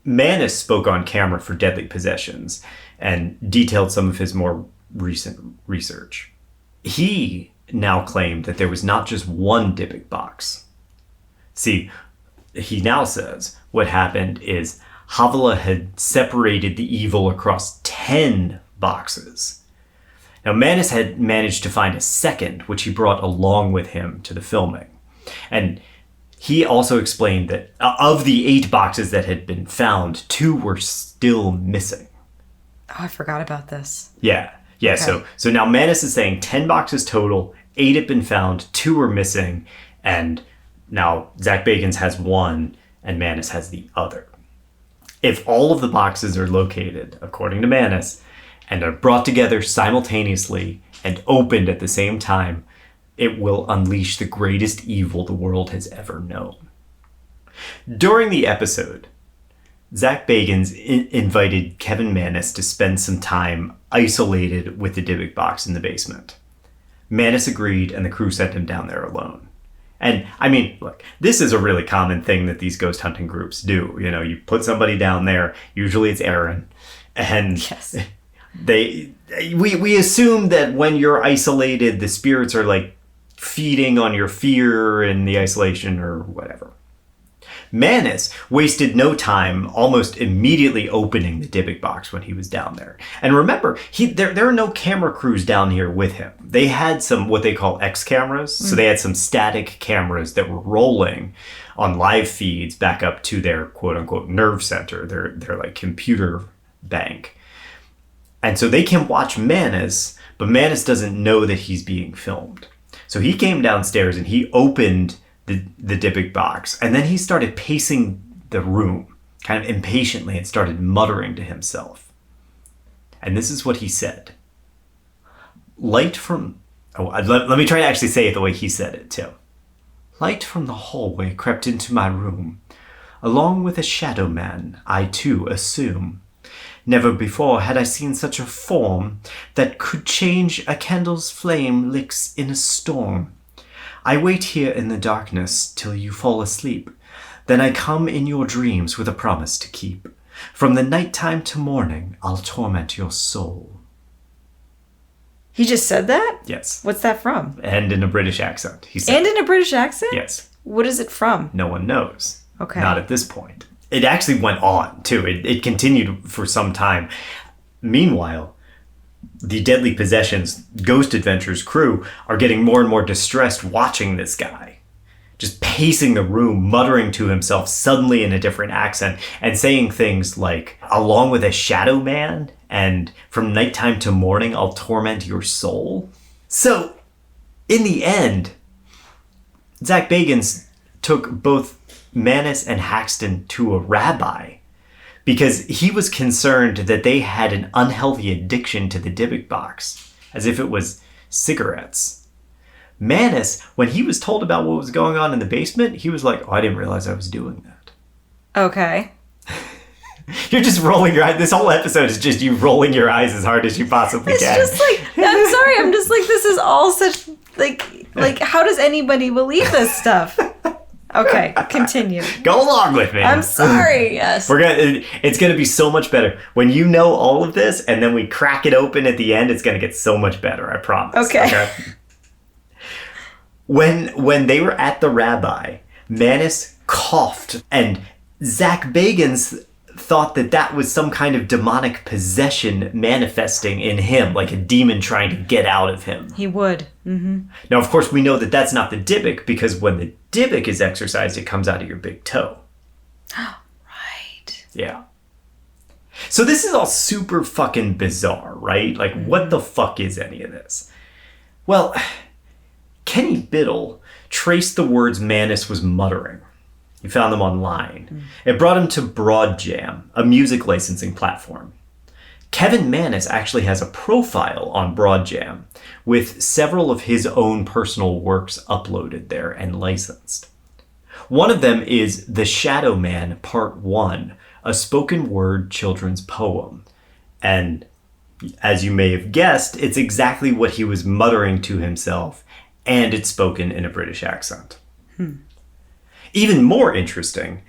Manis spoke on camera for Deadly Possessions and detailed some of his more recent research. He now claimed that there was not just one Dybbuk box. See, he now says what happened is Havilah had separated the evil across 10 boxes. Now, Manis had managed to find a second, which he brought along with him to the filming. And he also explained that of the 8 boxes that had been found, 2 were still missing. Oh, I forgot about this. Yeah. Okay. So now Manis is saying 10 boxes total, 8 have been found, 2 are missing, and now Zak Bagans has 1 and Manis has the other. If all of the boxes are located, according to Manis, and are brought together simultaneously and opened at the same time, it will unleash the greatest evil the world has ever known. During the episode, Zak Bagans invited Kevin Manis to spend some time isolated with the Dybbuk box in the basement. Manis agreed, and the crew sent him down there alone. And, I mean, look, this is a really common thing that these ghost hunting groups do. You know, you put somebody down there, usually it's Aaron, and yes. we assume that when you're isolated, the spirits are, like, feeding on your fear and the isolation or whatever. Manus wasted no time almost immediately opening the Dybbuk box when he was down there. And remember, there are no camera crews down here with him. They had some what they call X cameras. So they had some static cameras that were rolling on live feeds back up to their quote unquote nerve center, their like computer bank. And so they can watch Manus, but Manus doesn't know that he's being filmed. So he came downstairs and he opened the Dybbuk box, and then he started pacing the room kind of impatiently and started muttering to himself. And this is what he said. Let me try to actually say it the way he said it too. Light from the hallway crept into my room. Along with a shadow man, I too assume. Never before had I seen such a form that could change a candle's flame licks in a storm. I wait here in the darkness till you fall asleep. Then I come in your dreams with a promise to keep. From the nighttime to morning, I'll torment your soul. He just said that? Yes. What's that from? And in a British accent. He said. And in a British accent? Yes. What is it from? No one knows. Okay. Not at this point. It actually went on, too. It continued for some time. Meanwhile, the Deadly Possessions Ghost Adventures crew are getting more and more distressed watching this guy. Just pacing the room, muttering to himself suddenly in a different accent and saying things like, along with a shadow man and from nighttime to morning, I'll torment your soul. So, in the end, Zak Bagans took both Manus and Haxton to a rabbi because he was concerned that they had an unhealthy addiction to the Dybbuk box, as if it was cigarettes. Manus, when he was told about what was going on in the basement, he was like, oh, I didn't realize I was doing that. Okay. You're just rolling your eyes. This whole episode is just you rolling your eyes as hard as you possibly can. It's just like, I'm sorry, I'm just like, this is all such, like, how does anybody believe this stuff? Okay, continue. Go along with me. I'm sorry, yes. It's gonna be so much better. When you know all of this and then we crack it open at the end, it's gonna get so much better, I promise. Okay. When they were at the rabbi, Manus coughed and Zak Bagans thought that was some kind of demonic possession manifesting in him, like a demon trying to get out of him. He would. Mm-hmm. Now, of course, we know that that's not the Dybbuk because when the Dybbuk is exercised, it comes out of your big toe. Right. Yeah. So this is all super fucking bizarre, right? Like, what the fuck is any of this? Well, Kenny Biddle traced the words Manus was muttering. He found them online. It brought him to Broadjam, a music licensing platform. Kevin Manus actually has a profile on Broadjam with several of his own personal works uploaded there and licensed. One of them is The Shadow Man Part 1, a spoken word children's poem. And as you may have guessed, it's exactly what he was muttering to himself, and it's spoken in a British accent. Even more interesting,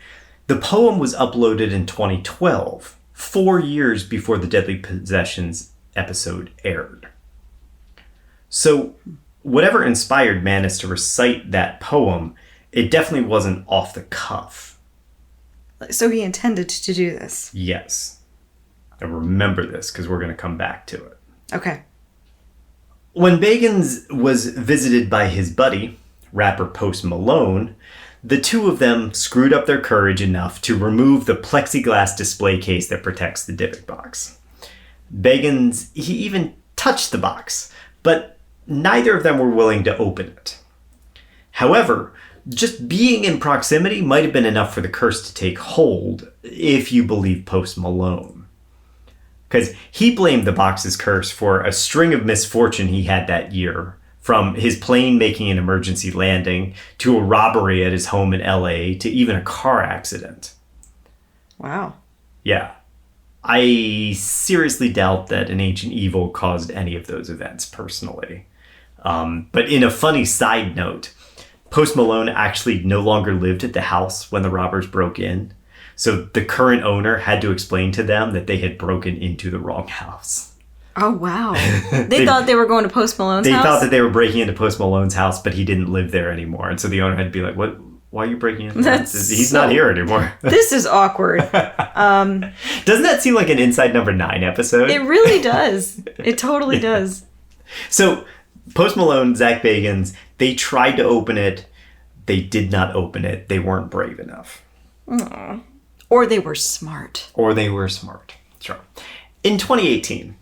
the poem was uploaded in 2012, 4 years before the Deadly Possessions episode aired. So, whatever inspired Manus to recite that poem, it definitely wasn't off the cuff. So he intended to do this? Yes. And remember this, because we're going to come back to it. Okay. When Bagans was visited by his buddy, rapper Post Malone, the two of them screwed up their courage enough to remove the plexiglass display case that protects the Dybbuk box. Bagans, he even touched the box, but neither of them were willing to open it. However, just being in proximity might have been enough for the curse to take hold, if you believe Post Malone. Because he blamed the box's curse for a string of misfortune he had that year, from his plane making an emergency landing, to a robbery at his home in LA, to even a car accident. Wow. Yeah. I seriously doubt that an ancient evil caused any of those events, personally. But in a funny side note, Post Malone actually no longer lived at the house when the robbers broke in. So the current owner had to explain to them that they had broken into the wrong house. Oh, wow. They thought they were going to Post Malone's house? They thought that they were breaking into Post Malone's house, but he didn't live there anymore. And so the owner had to be like, Why are you breaking into that? He's not here anymore. This is awkward. Doesn't that seem like an Inside Number 9 episode? It really does. It totally does. So, Post Malone, Zak Bagans, they tried to open it. They did not open it. They weren't brave enough. Aww. Or they were smart. Sure. In 2018,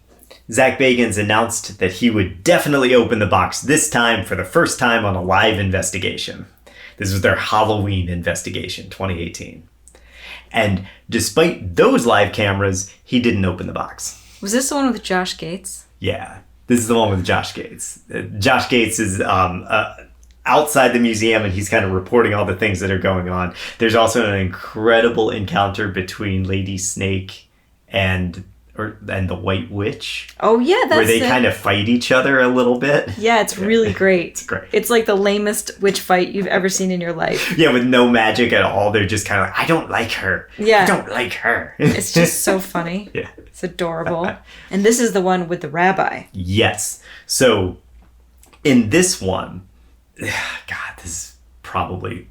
Zak Bagans announced that he would definitely open the box, this time for the first time on a live investigation. This was their Halloween investigation, 2018. And despite those live cameras, he didn't open the box. Was this the one with Josh Gates? Yeah, this is the one with Josh Gates. Josh Gates is outside the museum, and he's kind of reporting all the things that are going on. There's also an incredible encounter between Lady Snake and the White Witch. Oh yeah, that's where they kind of fight each other a little bit. Yeah, it's really great. It's great. It's like the lamest witch fight you've ever seen in your life. Yeah, with no magic at all. They're just kind of like, I don't like her. Yeah. I don't like her. It's just so funny. Yeah. It's adorable. And this is the one with the rabbi. Yes. So in this one, God, this is probably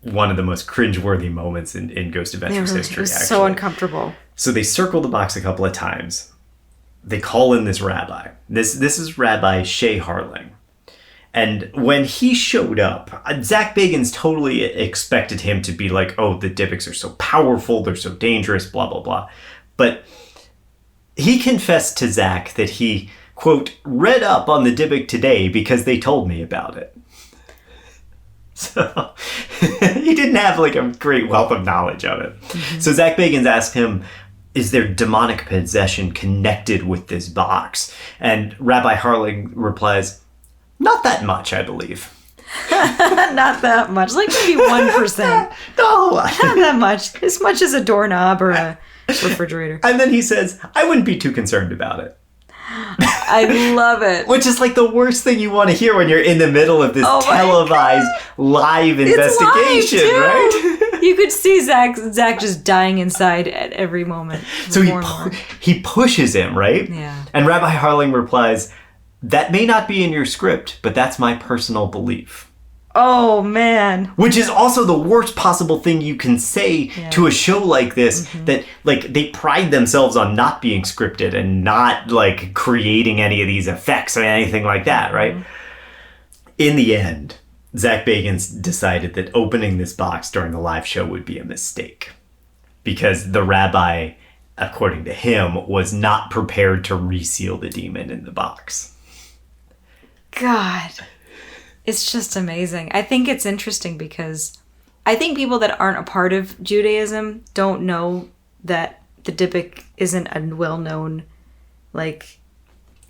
one of the most cringeworthy moments in Ghost Adventures history. It was actually. so uncomfortable. So they circle the box a couple of times. They call in this rabbi. This is Rabbi Shea Harling. And when he showed up, Zak Bagans totally expected him to be like, oh, the Dybbuks are so powerful, they're so dangerous, blah, blah, blah. But he confessed to Zak that he, quote, read up on the Dybbuk today because they told me about it. So he didn't have like a great wealth of knowledge of it. Mm-hmm. So Zak Bagans asked him, is there demonic possession connected with this box? And Rabbi Harling replies, not that much, I believe. Not that much. Like maybe 1%. No. Not that much. As much as a doorknob or a refrigerator. And then he says, I wouldn't be too concerned about it. I love it. Which is like the worst thing you want to hear when you're in the middle of this televised live investigation, right? You could see Zak just dying inside at every moment. So he pushes him, right? Yeah. And Rabbi Harling replies, that may not be in your script, but that's my personal belief. Oh, man. Which is also the worst possible thing you can say to a show like this, that like they pride themselves on not being scripted and not like creating any of these effects or anything like that, right? In the end, Zak Bagans decided that opening this box during the live show would be a mistake because the rabbi, according to him, was not prepared to reseal the demon in the box. God. It's just amazing. I think it's interesting because I think people that aren't a part of Judaism don't know that the Dybbuk isn't a well-known, like...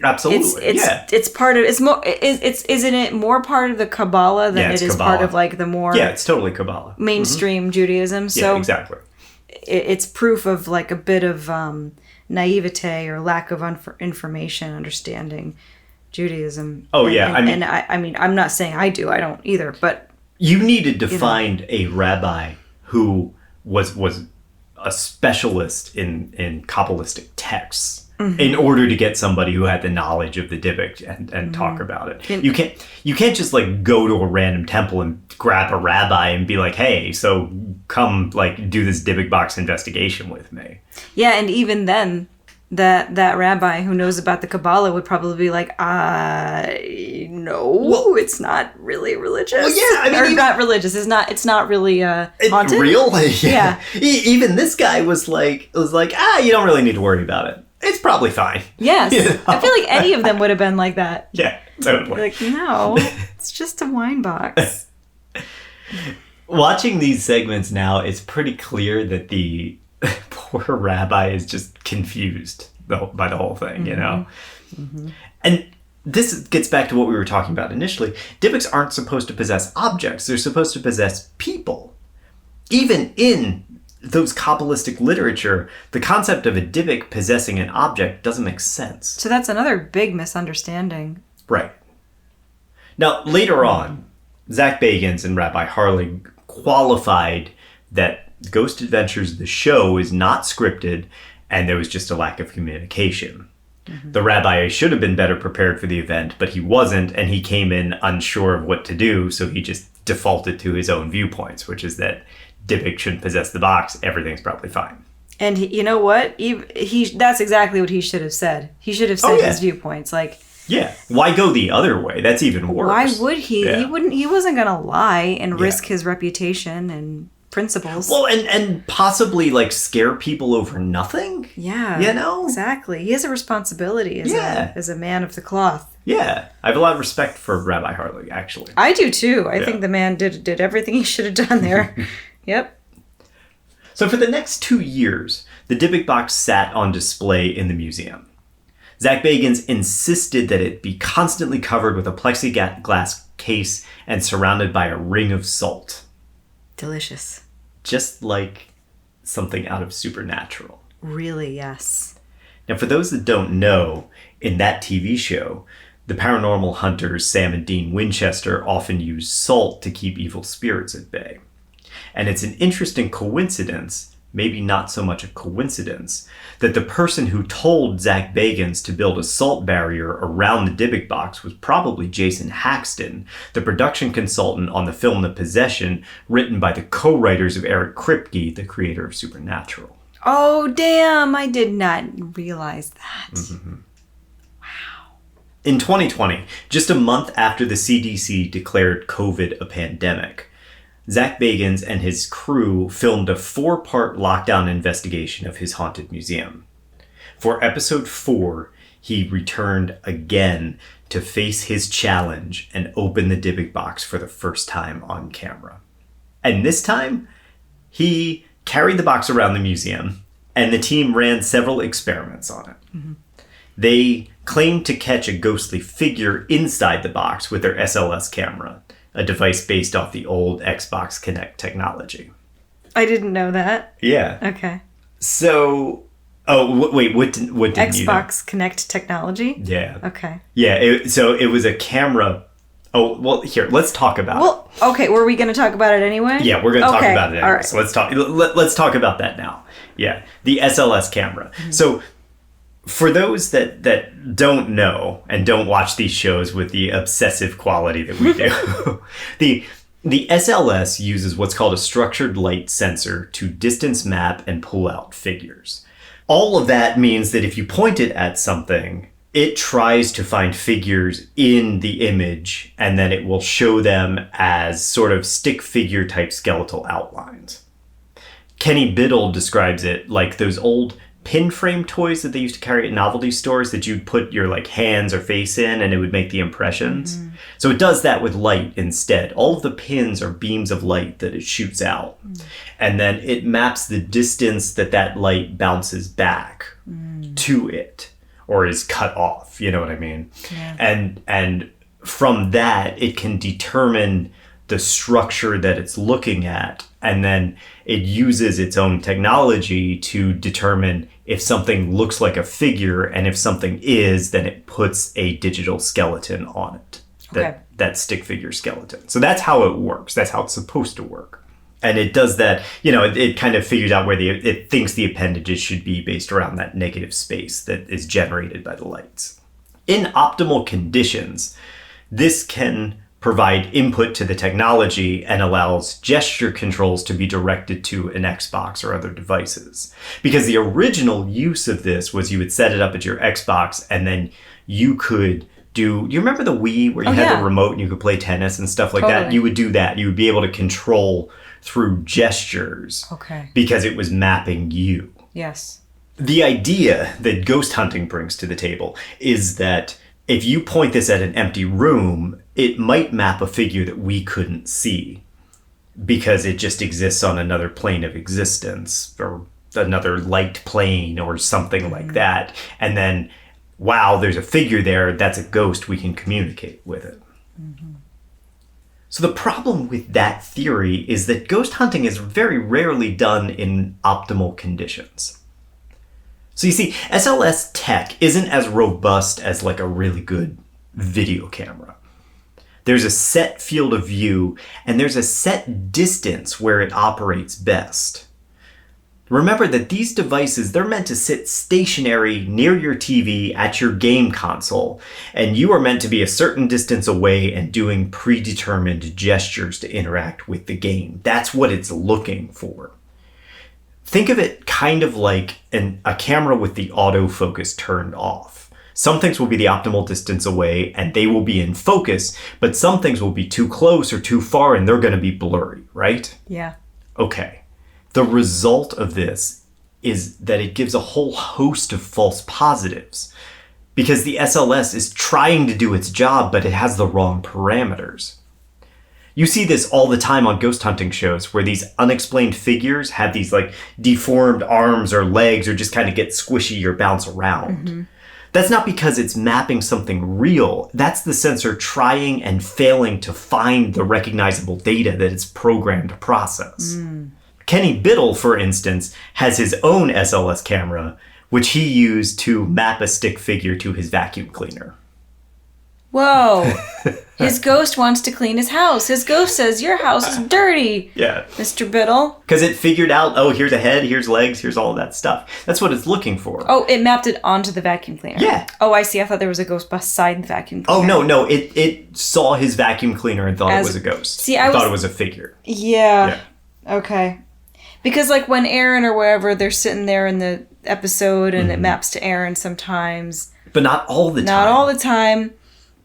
Absolutely, it's part of... Isn't it more part of the Kabbalah than it is part of, like, the more... Yeah, it's totally Kabbalah. Mainstream Judaism. So yeah, exactly. It's proof of, like, a bit of naivete or lack of information, understanding Judaism. Oh, yeah. I mean, I'm not saying I do. I don't either, but... You needed to find a rabbi who was a specialist in Kabbalistic texts in order to get somebody who had the knowledge of the Dybbuk and talk about it. You can't just like go to a random temple and grab a rabbi and be like, hey, so come like do this Dybbuk Box investigation with me. Yeah, and even then, that rabbi who knows about the Kabbalah would probably be like, no, it's not really religious. Well, yeah, I mean, not religious. It's not really haunted. Real? Yeah. Even this guy was like, you don't really need to worry about it. It's probably fine. Yes. You know? I feel like any of them would have been like that. Yeah, totally. Like, no, it's just a wine box. Watching these segments now, it's pretty clear that the poor rabbi is just confused by the whole thing, you know? Mm-hmm. And this gets back to what we were talking about initially. Dybbuks aren't supposed to possess objects. They're supposed to possess people. Even in those Kabbalistic literature, the concept of a Dybbuk possessing an object doesn't make sense. So that's another big misunderstanding. Right. Now, later on, Zak Bagans and Rabbi Harling qualified that Ghost Adventures, the show, is not scripted, and there was just a lack of communication. Mm-hmm. The rabbi should have been better prepared for the event, but he wasn't, and he came in unsure of what to do, so he just defaulted to his own viewpoints, which is that Dybbuk shouldn't possess the box. Everything's probably fine. And you know what? That's exactly what he should have said. He should have said his viewpoints. Like, yeah. Why go the other way? That's even worse. Why would he? Yeah. He wasn't going to lie and risk his reputation and principles. Well, and possibly like scare people over nothing. Yeah. You know? Exactly. He has a responsibility as a man of the cloth. Yeah. I have a lot of respect for Rabbi Hartley, actually. I do too. I think the man did everything he should have done there. Yep. So for the next 2 years, the Dybbuk box sat on display in the museum. Zak Bagans insisted that it be constantly covered with a plexiglass case and surrounded by a ring of salt. Delicious. Just like something out of Supernatural. Really, yes. Now, for those that don't know, in that TV show, the paranormal hunters Sam and Dean Winchester often use salt to keep evil spirits at bay. And it's an interesting coincidence, maybe not so much a coincidence, that the person who told Zak Bagans to build a salt barrier around the Dybbuk box was probably Jason Haxton, the production consultant on the film The Possession, written by the co-writers of Eric Kripke, the creator of Supernatural. Oh, damn! I did not realize that. Mm-hmm. Wow. In 2020, just a month after the CDC declared COVID a pandemic, Zak Bagans and his crew filmed a 4-part lockdown investigation of his haunted museum. For episode 4, he returned again to face his challenge and open the Dybbuk box for the first time on camera. And this time, he carried the box around the museum, and the team ran several experiments on it. Mm-hmm. They claimed to catch a ghostly figure inside the box with their SLS camera, a device based off the old Xbox Kinect technology. I didn't know that. Yeah. Okay. So, wait, what didn't you know? Xbox Kinect technology? Yeah. Okay. Yeah, so it was a camera. Oh, well, here, let's talk about it. Okay, were we going to talk about it anyway? Yeah, we're going to talk about it anyway. All right. So let's talk about that now. Yeah, the SLS camera. Mm-hmm. So, for those that don't know and don't watch these shows with the obsessive quality that we do, the SLS uses what's called a structured light sensor to distance map and pull out figures. All of that means that if you point it at something, it tries to find figures in the image, and then it will show them as sort of stick figure type skeletal outlines. Kenny Biddle describes it like those old pin frame toys that they used to carry at novelty stores that you'd put your like hands or face in and it would make the impressions. Mm-hmm. So it does that with light instead. All of the pins are beams of light that it shoots out. Mm-hmm. And then it maps the distance that light bounces back to it or is cut off. You know what I mean? Yeah. And from that, it can determine the structure that it's looking at. And then it uses its own technology to determine if something looks like a figure, and if something is, then it puts a digital skeleton on it. That stick figure skeleton. So that's how it works. That's how it's supposed to work. And it does that, it kind of figures out where it thinks the appendages should be based around that negative space that is generated by the lights. In optimal conditions, this can provide input to the technology and allows gesture controls to be directed to an Xbox or other devices. Because the original use of this was you would set it up at your Xbox and then you could do you remember the Wii where you had the remote and you could play tennis and stuff like that? You would do that. You would be able to control through gestures. Okay. Because it was mapping you. Yes. The idea that ghost hunting brings to the table is that if you point this at an empty room, it might map a figure that we couldn't see because it just exists on another plane of existence or another light plane or something like that. And then, wow, there's a figure there. That's a ghost. We can communicate with it. Mm-hmm. So the problem with that theory is that ghost hunting is very rarely done in optimal conditions. So you see, SLS tech isn't as robust as like a really good video camera. There's a set field of view and there's a set distance where it operates best. Remember that these devices, they're meant to sit stationary near your TV at your game console, and you are meant to be a certain distance away and doing predetermined gestures to interact with the game. That's what it's looking for. Think of it kind of like a camera with the autofocus turned off. Some things will be the optimal distance away and they will be in focus, but some things will be too close or too far and they're going to be blurry, right? Yeah. Okay. The result of this is that it gives a whole host of false positives because the SLS is trying to do its job, but it has the wrong parameters. You see this all the time on ghost hunting shows where these unexplained figures have these like deformed arms or legs or just kind of get squishy or bounce around. Mm-hmm. That's not because it's mapping something real. That's the sensor trying and failing to find the recognizable data that it's programmed to process. Kenny Biddle, for instance, has his own SLS camera, which he used to map a stick figure to his vacuum cleaner. Whoa. His ghost wants to clean his house. His ghost says, your house is dirty. Yeah. Mr. Biddle. Because it figured out, oh, here's a head, here's legs, here's all of that stuff. That's what it's looking for. Oh, it mapped it onto the vacuum cleaner. Yeah. Oh, I see. I thought there was a ghost beside the vacuum cleaner. Oh, no. It saw his vacuum cleaner and thought it was a ghost. See, thought it was a figure. Yeah. Okay. Because like when Aaron or wherever, they're sitting there in the episode and it maps to Aaron sometimes. But not all the time. Not all the time.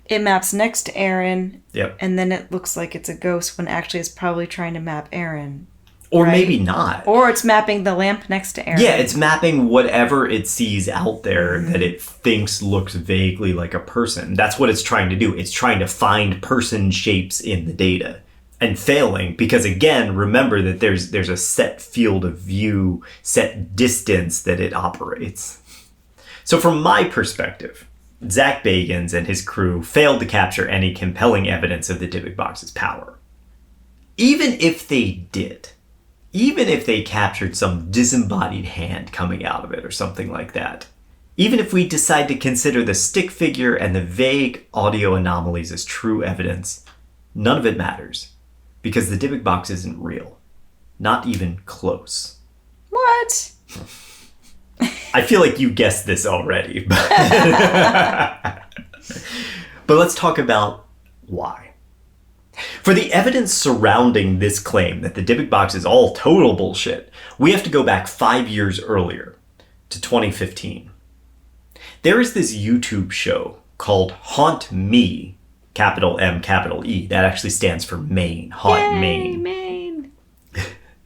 It maps next to Aaron. Yep. And then it looks like it's a ghost when actually it's probably trying to map Aaron. Or maybe not. Or it's mapping the lamp next to Aaron. Yeah, it's mapping whatever it sees out there that it thinks looks vaguely like a person. That's what it's trying to do. It's trying to find person shapes in the data. And failing, because again, remember that there's a set field of view, set distance that it operates. So from my perspective, Zak Bagans and his crew failed to capture any compelling evidence of the Dybbuk Box's power. Even if they did, even if they captured some disembodied hand coming out of it or something like that, even if we decide to consider the stick figure and the vague audio anomalies as true evidence, none of it matters. Because the Dybbuk Box isn't real. Not even close. What? I feel like you guessed this already. But let's talk about why. For the evidence surrounding this claim that the Dybbuk Box is all total bullshit, we have to go back 5 years earlier to 2015. There is this YouTube show called Haunt Me, capital M, capital E. That actually stands for Maine. Haunt Yay, Maine. Maine.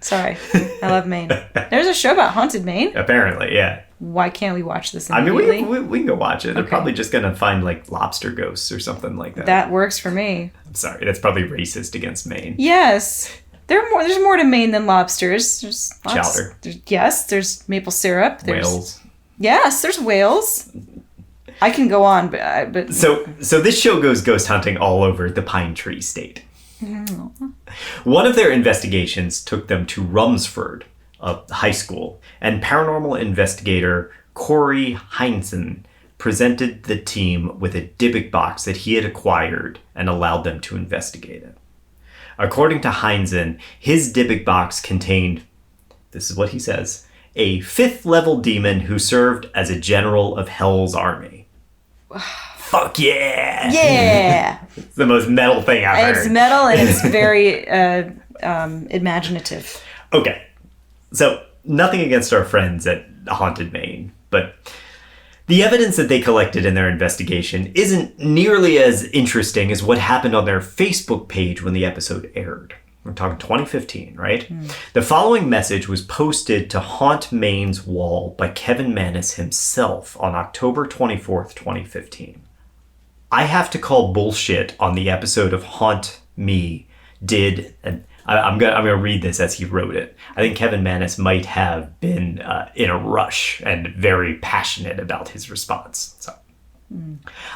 Sorry. I love Maine. There's a show about haunted Maine. Apparently, yeah. Why can't we watch this immediately? immediately? We can go watch it. They're Okay. probably just going to find like lobster ghosts or something like that. That works for me. I'm sorry. That's probably racist against Maine. Yes. There's more to Maine than lobsters. There's Chowder. Yes, there's maple syrup. There's, Whales. Yes, there's whales. I can go on, but So this show goes ghost hunting all over the Pine Tree State. One of their investigations took them to Rumsford, a high school, and paranormal investigator Corey Heinzen presented the team with a Dybbuk box that he had acquired and allowed them to investigate it. According to Heinzen, his Dybbuk box contained, this is what he says, a 5th level demon who served as a general of Hell's army. Fuck yeah! yeah, It's the most metal thing I've heard. it's metal and it's very imaginative. Okay, so nothing against our friends at Haunted Maine, but the evidence that they collected in their investigation isn't nearly as interesting as what happened on their Facebook page when the episode aired. We're talking 2015, right? The following message was posted to Haunt Maine's wall by Kevin Mannis himself on October 24th, 2015. I have to call bullshit on the episode of Haunt Me did, and I'm gonna read this as he wrote it. I think Kevin Mannis might have been in a rush and very passionate about his response. So.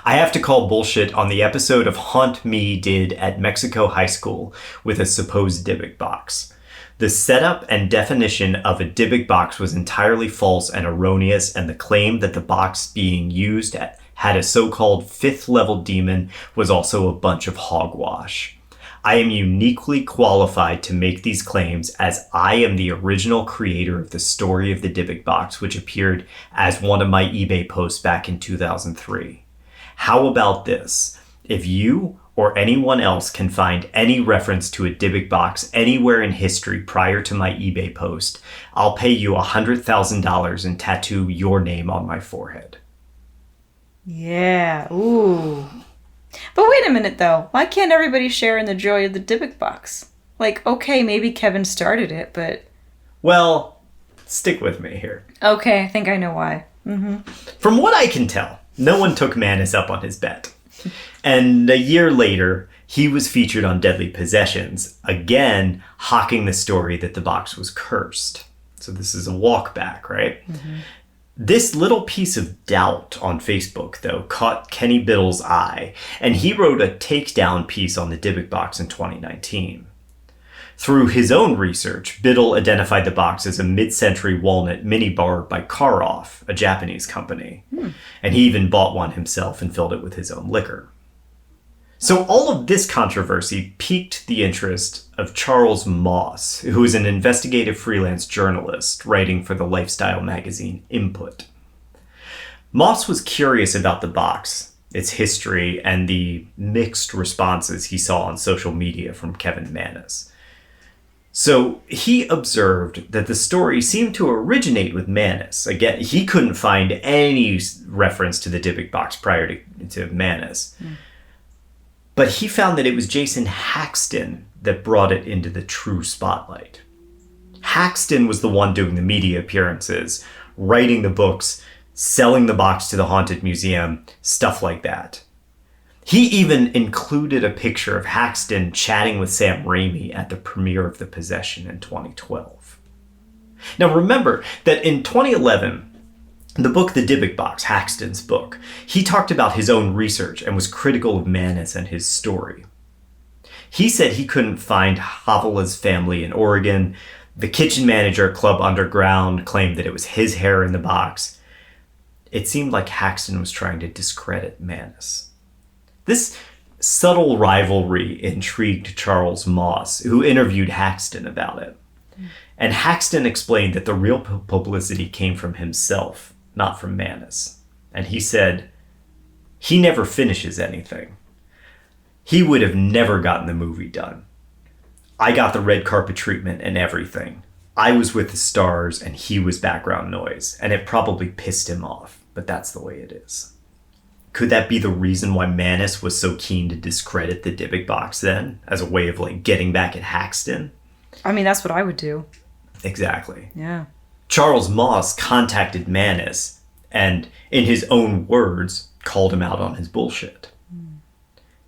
I have to call bullshit on the episode of Haunt Me did at Mexico High School with a supposed Dybbuk box. The setup and definition of a Dybbuk box was entirely false and erroneous, and the claim that the box being used had a so-called 5th level demon was also a bunch of hogwash. I am uniquely qualified to make these claims as I am the original creator of the story of the Dybbuk Box, which appeared as one of my eBay posts back in 2003. How about this? If you or anyone else can find any reference to a Dybbuk Box anywhere in history prior to my eBay post, I'll pay you $100,000 and tattoo your name on my forehead. Yeah, ooh. But wait a minute, though. Why can't everybody share in the joy of the Dybbuk Box? Like, okay, maybe Kevin started it, but... Well, stick with me here. Okay, I think I know why. From what I can tell, no one took Manus up on his bet. And a year later, he was featured on Deadly Possessions, again hawking the story that the box was cursed. So this is a walk back, right? This little piece of doubt on Facebook, though, caught Kenny Biddle's eye, and he wrote a takedown piece on the Dybbuk Box in 2019. Through his own research, Biddle identified the box as a mid-century walnut minibar by Karoff, a Japanese company. And he even bought one himself and filled it with his own liquor. So all of this controversy piqued the interest of Charles Moss, who is an investigative freelance journalist writing for the lifestyle magazine Input. Moss was curious about the box, its history, and the mixed responses he saw on social media from Kevin Manus. So he observed that the story seemed to originate with Manus. Again, he couldn't find any reference to the Dybbuk Box prior to Manus. But he found that it was Jason Haxton that brought it into the true spotlight. Haxton was the one doing the media appearances, writing the books, selling the box to the Haunted Museum, stuff like that. He even included a picture of Haxton chatting with Sam Raimi at the premiere of The Possession in 2012. Now remember that in 2011, the book The Dybbuk Box, Haxton's book, he talked about his own research and was critical of Manus and his story. He said he couldn't find Havela's family in Oregon. The kitchen manager at Club Underground claimed that it was his hair in the box. It seemed like Haxton was trying to discredit Manus. This subtle rivalry intrigued Charles Moss, who interviewed Haxton about it. And Haxton explained that the real publicity came from himself, not from Manus. And he said, he never finishes anything. He would have never gotten the movie done. I got the red carpet treatment and everything. I was with the stars and he was background noise, and it probably pissed him off, but that's the way it is. Could that be the reason why Manus was so keen to discredit the Dybbuk Box then, as a way of like getting back at Haxton? I mean, that's what I would do. Exactly. Yeah. Charles Moss contacted Manus and, in his own words, called him out on his bullshit.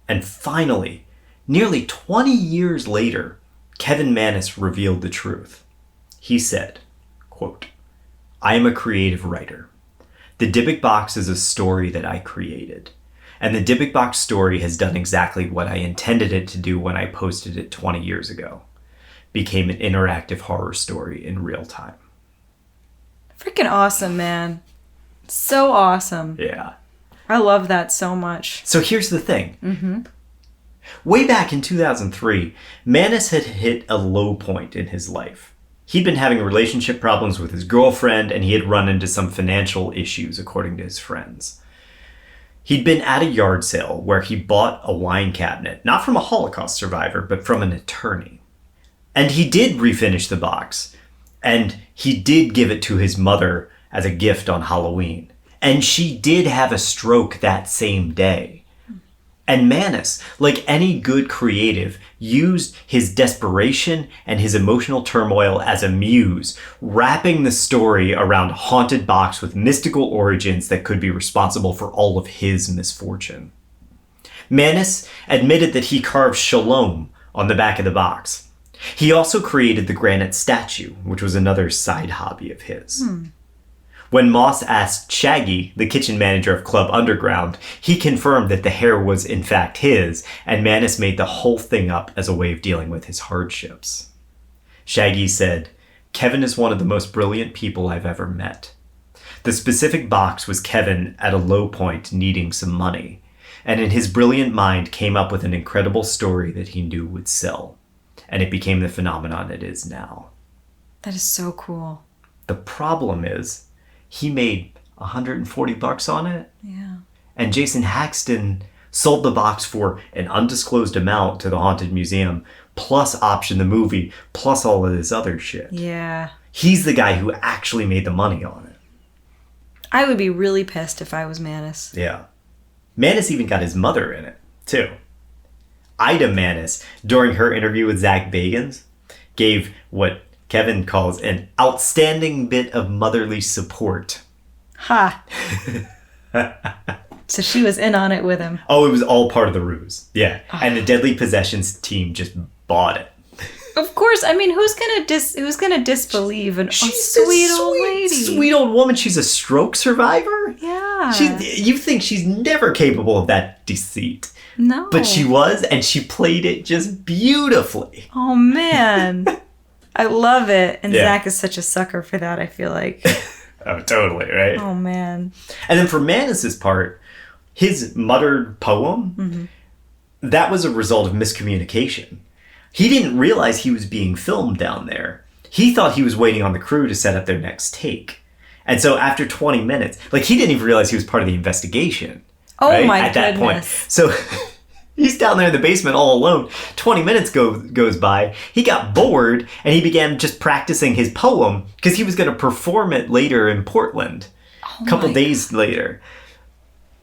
And finally, nearly 20 years later, Kevin Manus revealed the truth. He said, quote, "I am a creative writer. The Dybbuk Box is a story that I created. And the Dybbuk Box story has done exactly what I intended it to do when I posted it 20 years ago. Became an interactive horror story in real time." Freaking awesome, man. So awesome. Yeah. I love that so much. So here's the thing. Way back in 2003, Manus had hit a low point in his life. He'd been having relationship problems with his girlfriend, and he had run into some financial issues, according to his friends. He'd been at a yard sale where he bought a wine cabinet, not from a Holocaust survivor, but from an attorney. And he did refinish the box, and he did give it to his mother as a gift on Halloween. And she did have a stroke that same day. And Manus, like any good creative, used his desperation and his emotional turmoil as a muse, wrapping the story around a haunted box with mystical origins that could be responsible for all of his misfortune. Manus admitted that he carved Shalom on the back of the box. He also created the granite statue, which was another side hobby of his. When Moss asked Shaggy, the kitchen manager of Club Underground, he confirmed that the hair was in fact his, and Manus made the whole thing up as a way of dealing with his hardships. Shaggy said, "Kevin is one of the most brilliant people I've ever met. The specific box was Kevin at a low point needing some money, and in his brilliant mind came up with an incredible story that he knew would sell. And it became the phenomenon it is now. That is so cool. The problem is, he made $140 on it. Yeah. And Jason Haxton sold the box for an undisclosed amount to the Haunted Museum, plus optioned the movie, plus all of this other shit. Yeah. He's the guy who actually made the money on it. I would be really pissed if I was Manus. Yeah. Manus even got his mother in it, too. Ida Manus, during her interview with Zak Bagans, gave what Kevin calls an outstanding bit of motherly support. Ha! So she was in on it with him. Oh, it was all part of the ruse. Yeah. And the Deadly Possessions team just bought it. Of course. I mean, who's gonna disbelieve an sweet old lady? Sweet old woman. She's a stroke survivor? Yeah. You think she's never capable of that deceit. No. But she was, and she played it just beautifully. Oh, man. I love it. And Yeah. Zach is such a sucker for that, I feel like. Oh, totally, right? Oh, man. And then for Manus's part, his muttered poem, that was a result of miscommunication. He didn't realize he was being filmed down there. He thought he was waiting on the crew to set up their next take. And so after 20 minutes, like, he didn't even realize he was part of the investigation. Oh, right? my At that point. goodness. So he's down there in the basement all alone. 20 minutes goes by. He got bored, and he began just practicing his poem because he was going to perform it later in Portland, a couple days later.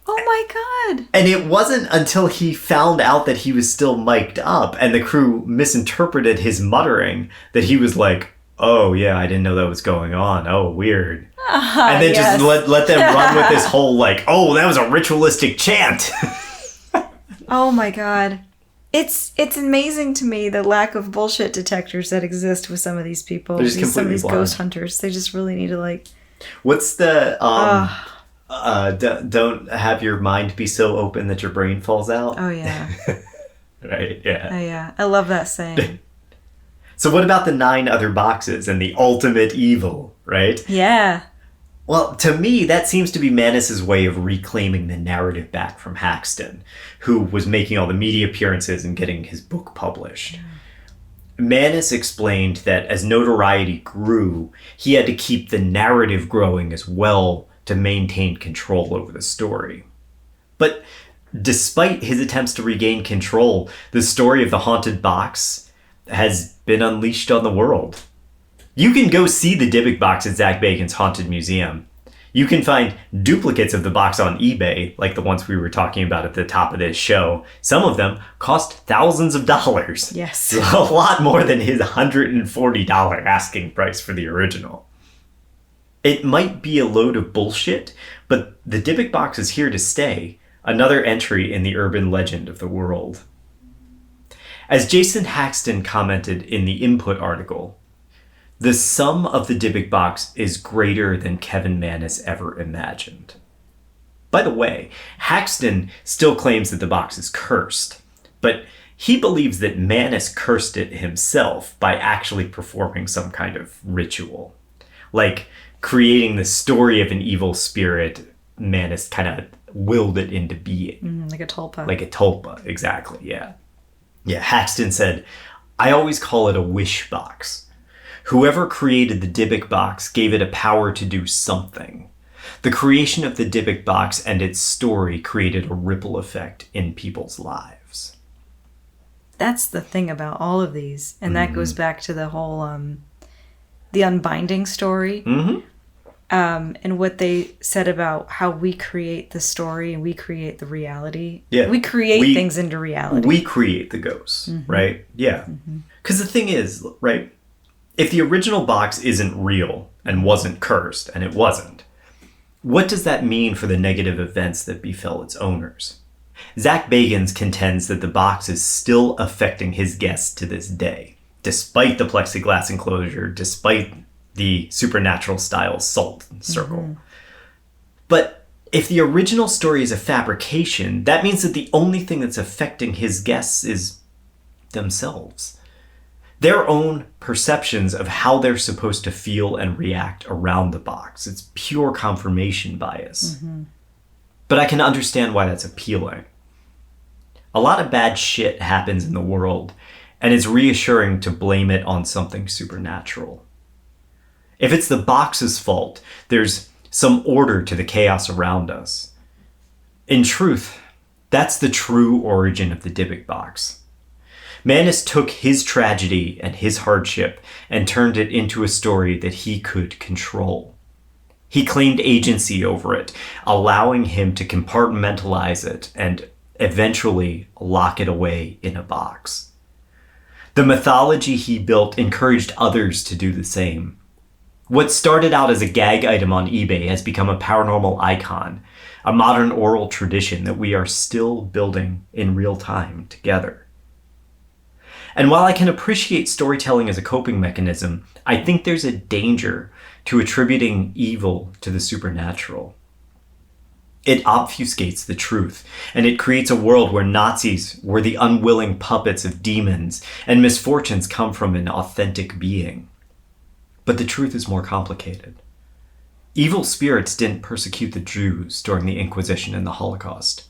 Oh, my God. And it wasn't until he found out that he was still mic'd up and the crew misinterpreted his muttering that he was like, oh, yeah, I didn't know that was going on. Oh, weird. And then yes. just let them run with this whole, like, oh, that was a ritualistic chant. Oh, my God. It's amazing to me the lack of bullshit detectors that exist with some of these people. They're just Some of completely these blind. ghost hunters. They just really need to, like... What's the, don't have your mind be so open that your brain falls out? Oh, yeah. Right, yeah. Oh, yeah. I love that saying. So what about the 9 other boxes and the ultimate evil, right? Yeah. Well, to me, that seems to be Manus's way of reclaiming the narrative back from Haxton, who was making all the media appearances and getting his book published. Manus explained that as notoriety grew, he had to keep the narrative growing as well to maintain control over the story. But despite his attempts to regain control, the story of the haunted box has been unleashed on the world. You can go see the Dybbuk Box at Zak Bagans' Haunted Museum. You can find duplicates of the box on eBay, like the ones we were talking about at the top of this show. Some of them cost thousands of dollars. Yes. A lot more than his $140 asking price for the original. It might be a load of bullshit, but the Dybbuk Box is here to stay. Another entry in the urban legend of the world. As Jason Haxton commented in the Input article, the sum of the Dybbuk Box is greater than Kevin Manus ever imagined. By the way, Haxton still claims that the box is cursed, but he believes that Manus cursed it himself by actually performing some kind of ritual. Like creating the story of an evil spirit, Manus kind of willed it into being. Like a tulpa. Like a tulpa, exactly, yeah. Yeah, Haxton said, I always call it a wish box. Whoever created the Dybbuk Box gave it a power to do something. The creation of the Dybbuk Box and its story created a ripple effect in people's lives. That's the thing about all of these. And that goes back to the whole, the unbinding story. And what they said about how we create the story and we create the reality. Yeah. We create things into reality. We create the ghosts, right? Yeah. Because the thing is, right, if the original box isn't real and wasn't cursed, and it wasn't, what does that mean for the negative events that befell its owners? Zak Bagans contends that the box is still affecting his guests to this day, despite the plexiglass enclosure, despite the supernatural style salt circle. But if the original story is a fabrication, that means that the only thing that's affecting his guests is themselves. Their own perceptions of how they're supposed to feel and react around the box. It's pure confirmation bias. But I can understand why that's appealing. A lot of bad shit happens in the world, and it's reassuring to blame it on something supernatural. If it's the box's fault, there's some order to the chaos around us. In truth, that's the true origin of the Dybbuk Box. Manus took his tragedy and his hardship and turned it into a story that he could control. He claimed agency over it, allowing him to compartmentalize it and eventually lock it away in a box. The mythology he built encouraged others to do the same. What started out as a gag item on eBay has become a paranormal icon, a modern oral tradition that we are still building in real time together. And while I can appreciate storytelling as a coping mechanism, I think there's a danger to attributing evil to the supernatural. It obfuscates the truth, and it creates a world where Nazis were the unwilling puppets of demons, and misfortunes come from an authentic being. But the truth is more complicated. Evil spirits didn't persecute the Jews during the Inquisition and the Holocaust.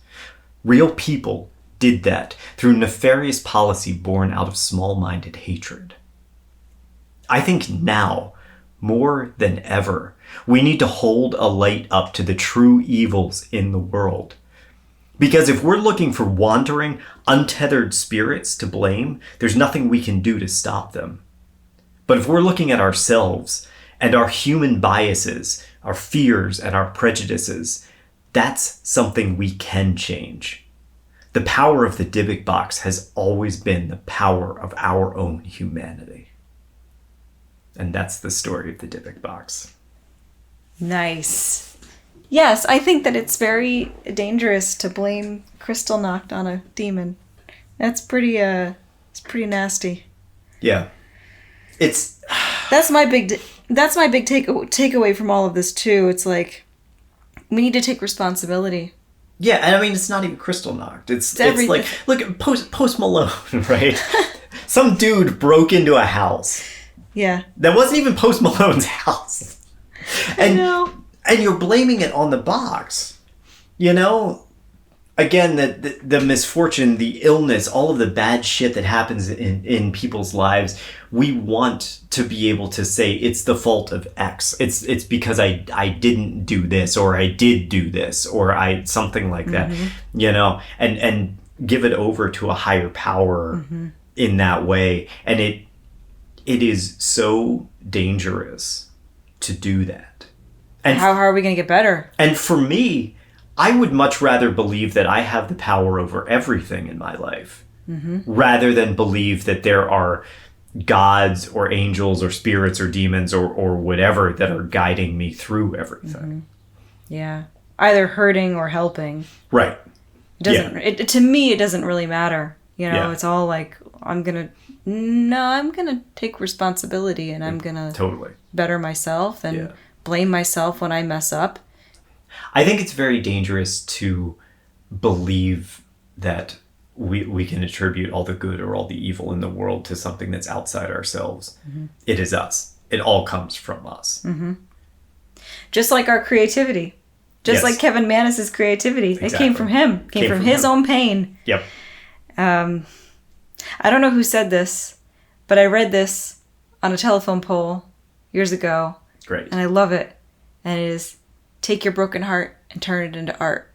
Real people did that through nefarious policy born out of small-minded hatred. I think now, more than ever, we need to hold a light up to the true evils in the world. Because if we're looking for wandering, untethered spirits to blame, there's nothing we can do to stop them. But if we're looking at ourselves and our human biases, our fears and our prejudices, that's something we can change. The power of the Dybbuk Box has always been the power of our own humanity. And that's the story of the Dybbuk Box. Nice. Yes, I think that it's very dangerous to blame Kristallnacht on a demon. That's pretty nasty. Yeah. That's my big takeaway from all of this too. It's like we need to take responsibility. Yeah, and I mean, it's not even Kristallnacht. It's like, look at Post Malone, right? Some dude broke into a house. Yeah. That wasn't even Post Malone's house. And, I know. And you're blaming it on the box. You know? Again, the misfortune, the illness, all of the bad shit that happens in people's lives, we want to be able to say it's the fault of X. It's because I didn't do this, or I did do this, or I something like that, you know, and give it over to a higher power in that way. And it is so dangerous to do that. And how are we going to get better? And for me, I would much rather believe that I have the power over everything in my life, rather than believe that there are gods or angels or spirits or demons or whatever that are guiding me through everything. Yeah. Either hurting or helping. Right. To me, it doesn't really matter. You know, it's all like, I'm going to take responsibility, and I'm going to totally better myself and blame myself when I mess up. I think it's very dangerous to believe that we can attribute all the good or all the evil in the world to something that's outside ourselves. It is us. It all comes from us. Just like our creativity. Just like Kevin Manus's creativity. Exactly. It came from him. Came from his own pain. Yep. I don't know who said this, but I read this on a telephone pole years ago. Great. And I love it. And it is, take your broken heart and turn it into art.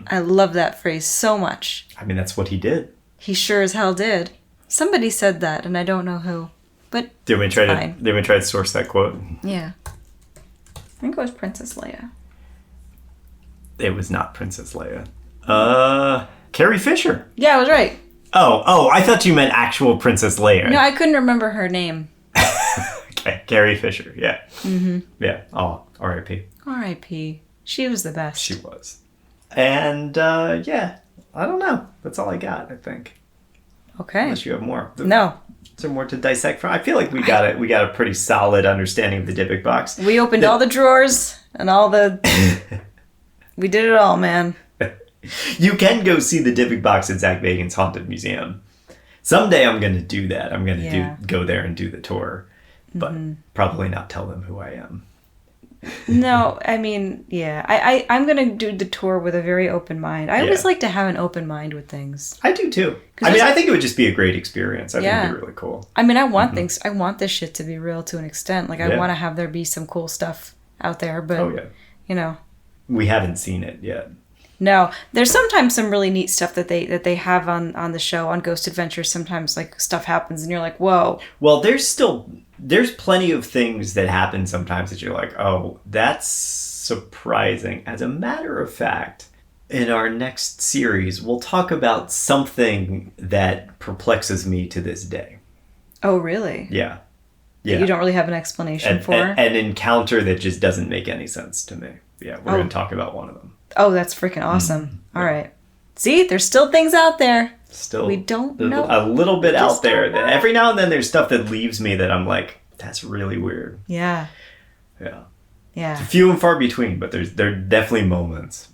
I love that phrase so much. I mean, that's what he did. He sure as hell did. Somebody said that, and I don't know who. But did we try to source that quote? Yeah. I think it was Princess Leia. It was not Princess Leia. Carrie Fisher. Yeah, I was right. Oh, I thought you meant actual Princess Leia. No, I couldn't remember her name. Okay, Carrie Fisher, yeah. Yeah, oh, R.I.P. R.I.P. She was the best. She was. And, yeah, I don't know. That's all I got, I think. Okay. Unless you have more. No. Is there more to dissect from? I feel like we got a pretty solid understanding of the Dybbuk Box. We opened all the drawers and all the... We did it all, man. You can go see the Dybbuk Box at Zak Bagans' Haunted Museum. Someday I'm going to do that. I'm going to go there and do the tour. But probably not tell them who I am. No, I mean, yeah. I'm going to do the tour with a very open mind. I always like to have an open mind with things. I do too. I mean, I think it would just be a great experience. I think it'd be really cool. I mean, I want things. I want this shit to be real to an extent. Like, I want to have there be some cool stuff out there, but, you know. We haven't seen it yet. No, there's sometimes some really neat stuff that they have on the show on Ghost Adventures. Sometimes like stuff happens and you're like, whoa. Well, there's plenty of things that happen sometimes that you're like, oh, that's surprising. As a matter of fact, in our next series, we'll talk about something that perplexes me to this day. Oh, really? Yeah. That you don't really have an explanation for? An encounter that just doesn't make any sense to me. Yeah, we're going to talk about one of them. Oh, that's freaking awesome. All right. See, there's still things out there. Still. We don't know. A little bit out there. Every now and then there's stuff that leaves me that I'm like, that's really weird. Yeah. Yeah. Yeah. It's few and far between, but there are definitely moments.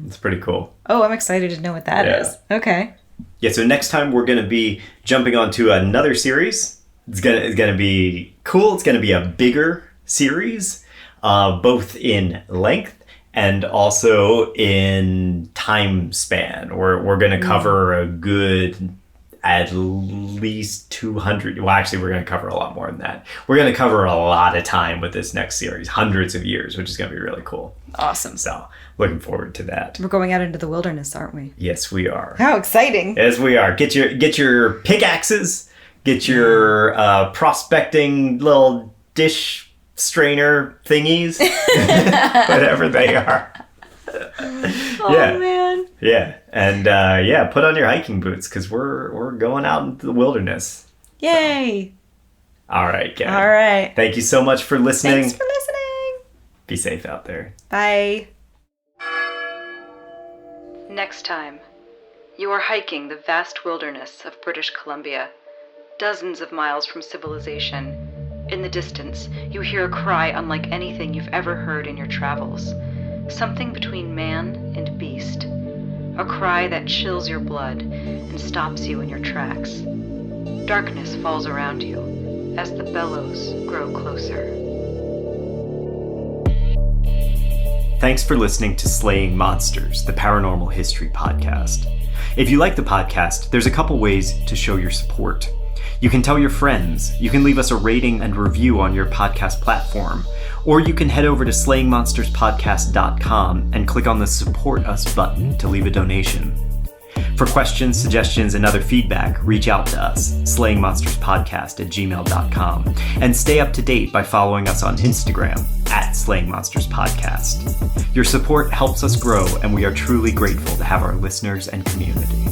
It's pretty cool. Oh, I'm excited to know what that is. Okay. Yeah, so next time we're going to be jumping onto another series. It's gonna be cool. It's going to be a bigger series, both in length and also in time span. We're going to cover a good at least 200. Well, actually, we're going to cover a lot more than that. We're going to cover a lot of time with this next series, hundreds of years, which is going to be really cool. Awesome. So, looking forward to that. We're going out into the wilderness, aren't we? Yes, we are. How exciting. Yes, we are. Get your pickaxes, get your prospecting little dish strainer thingies, whatever they are. Oh, man. Yeah. And put on your hiking boots because we're going out into the wilderness. Yay. So. All right, guys. All right. Thank you so much for listening. Thanks for listening. Be safe out there. Bye. Next time, you are hiking the vast wilderness of British Columbia, dozens of miles from civilization. In the distance, you hear a cry unlike anything you've ever heard in your travels. Something between man and beast. A cry that chills your blood and stops you in your tracks. Darkness falls around you as the bellows grow closer. Thanks for listening to Slaying Monsters, the Paranormal History Podcast. If you like the podcast, there's a couple ways to show your support. You can tell your friends, you can leave us a rating and review on your podcast platform, or you can head over to slayingmonsterspodcast.com and click on the Support Us button to leave a donation. For questions, suggestions, and other feedback, reach out to us, slayingmonsterspodcast@gmail.com, and stay up to date by following us on Instagram @slayingmonsterspodcast. Your support helps us grow, and we are truly grateful to have our listeners and community.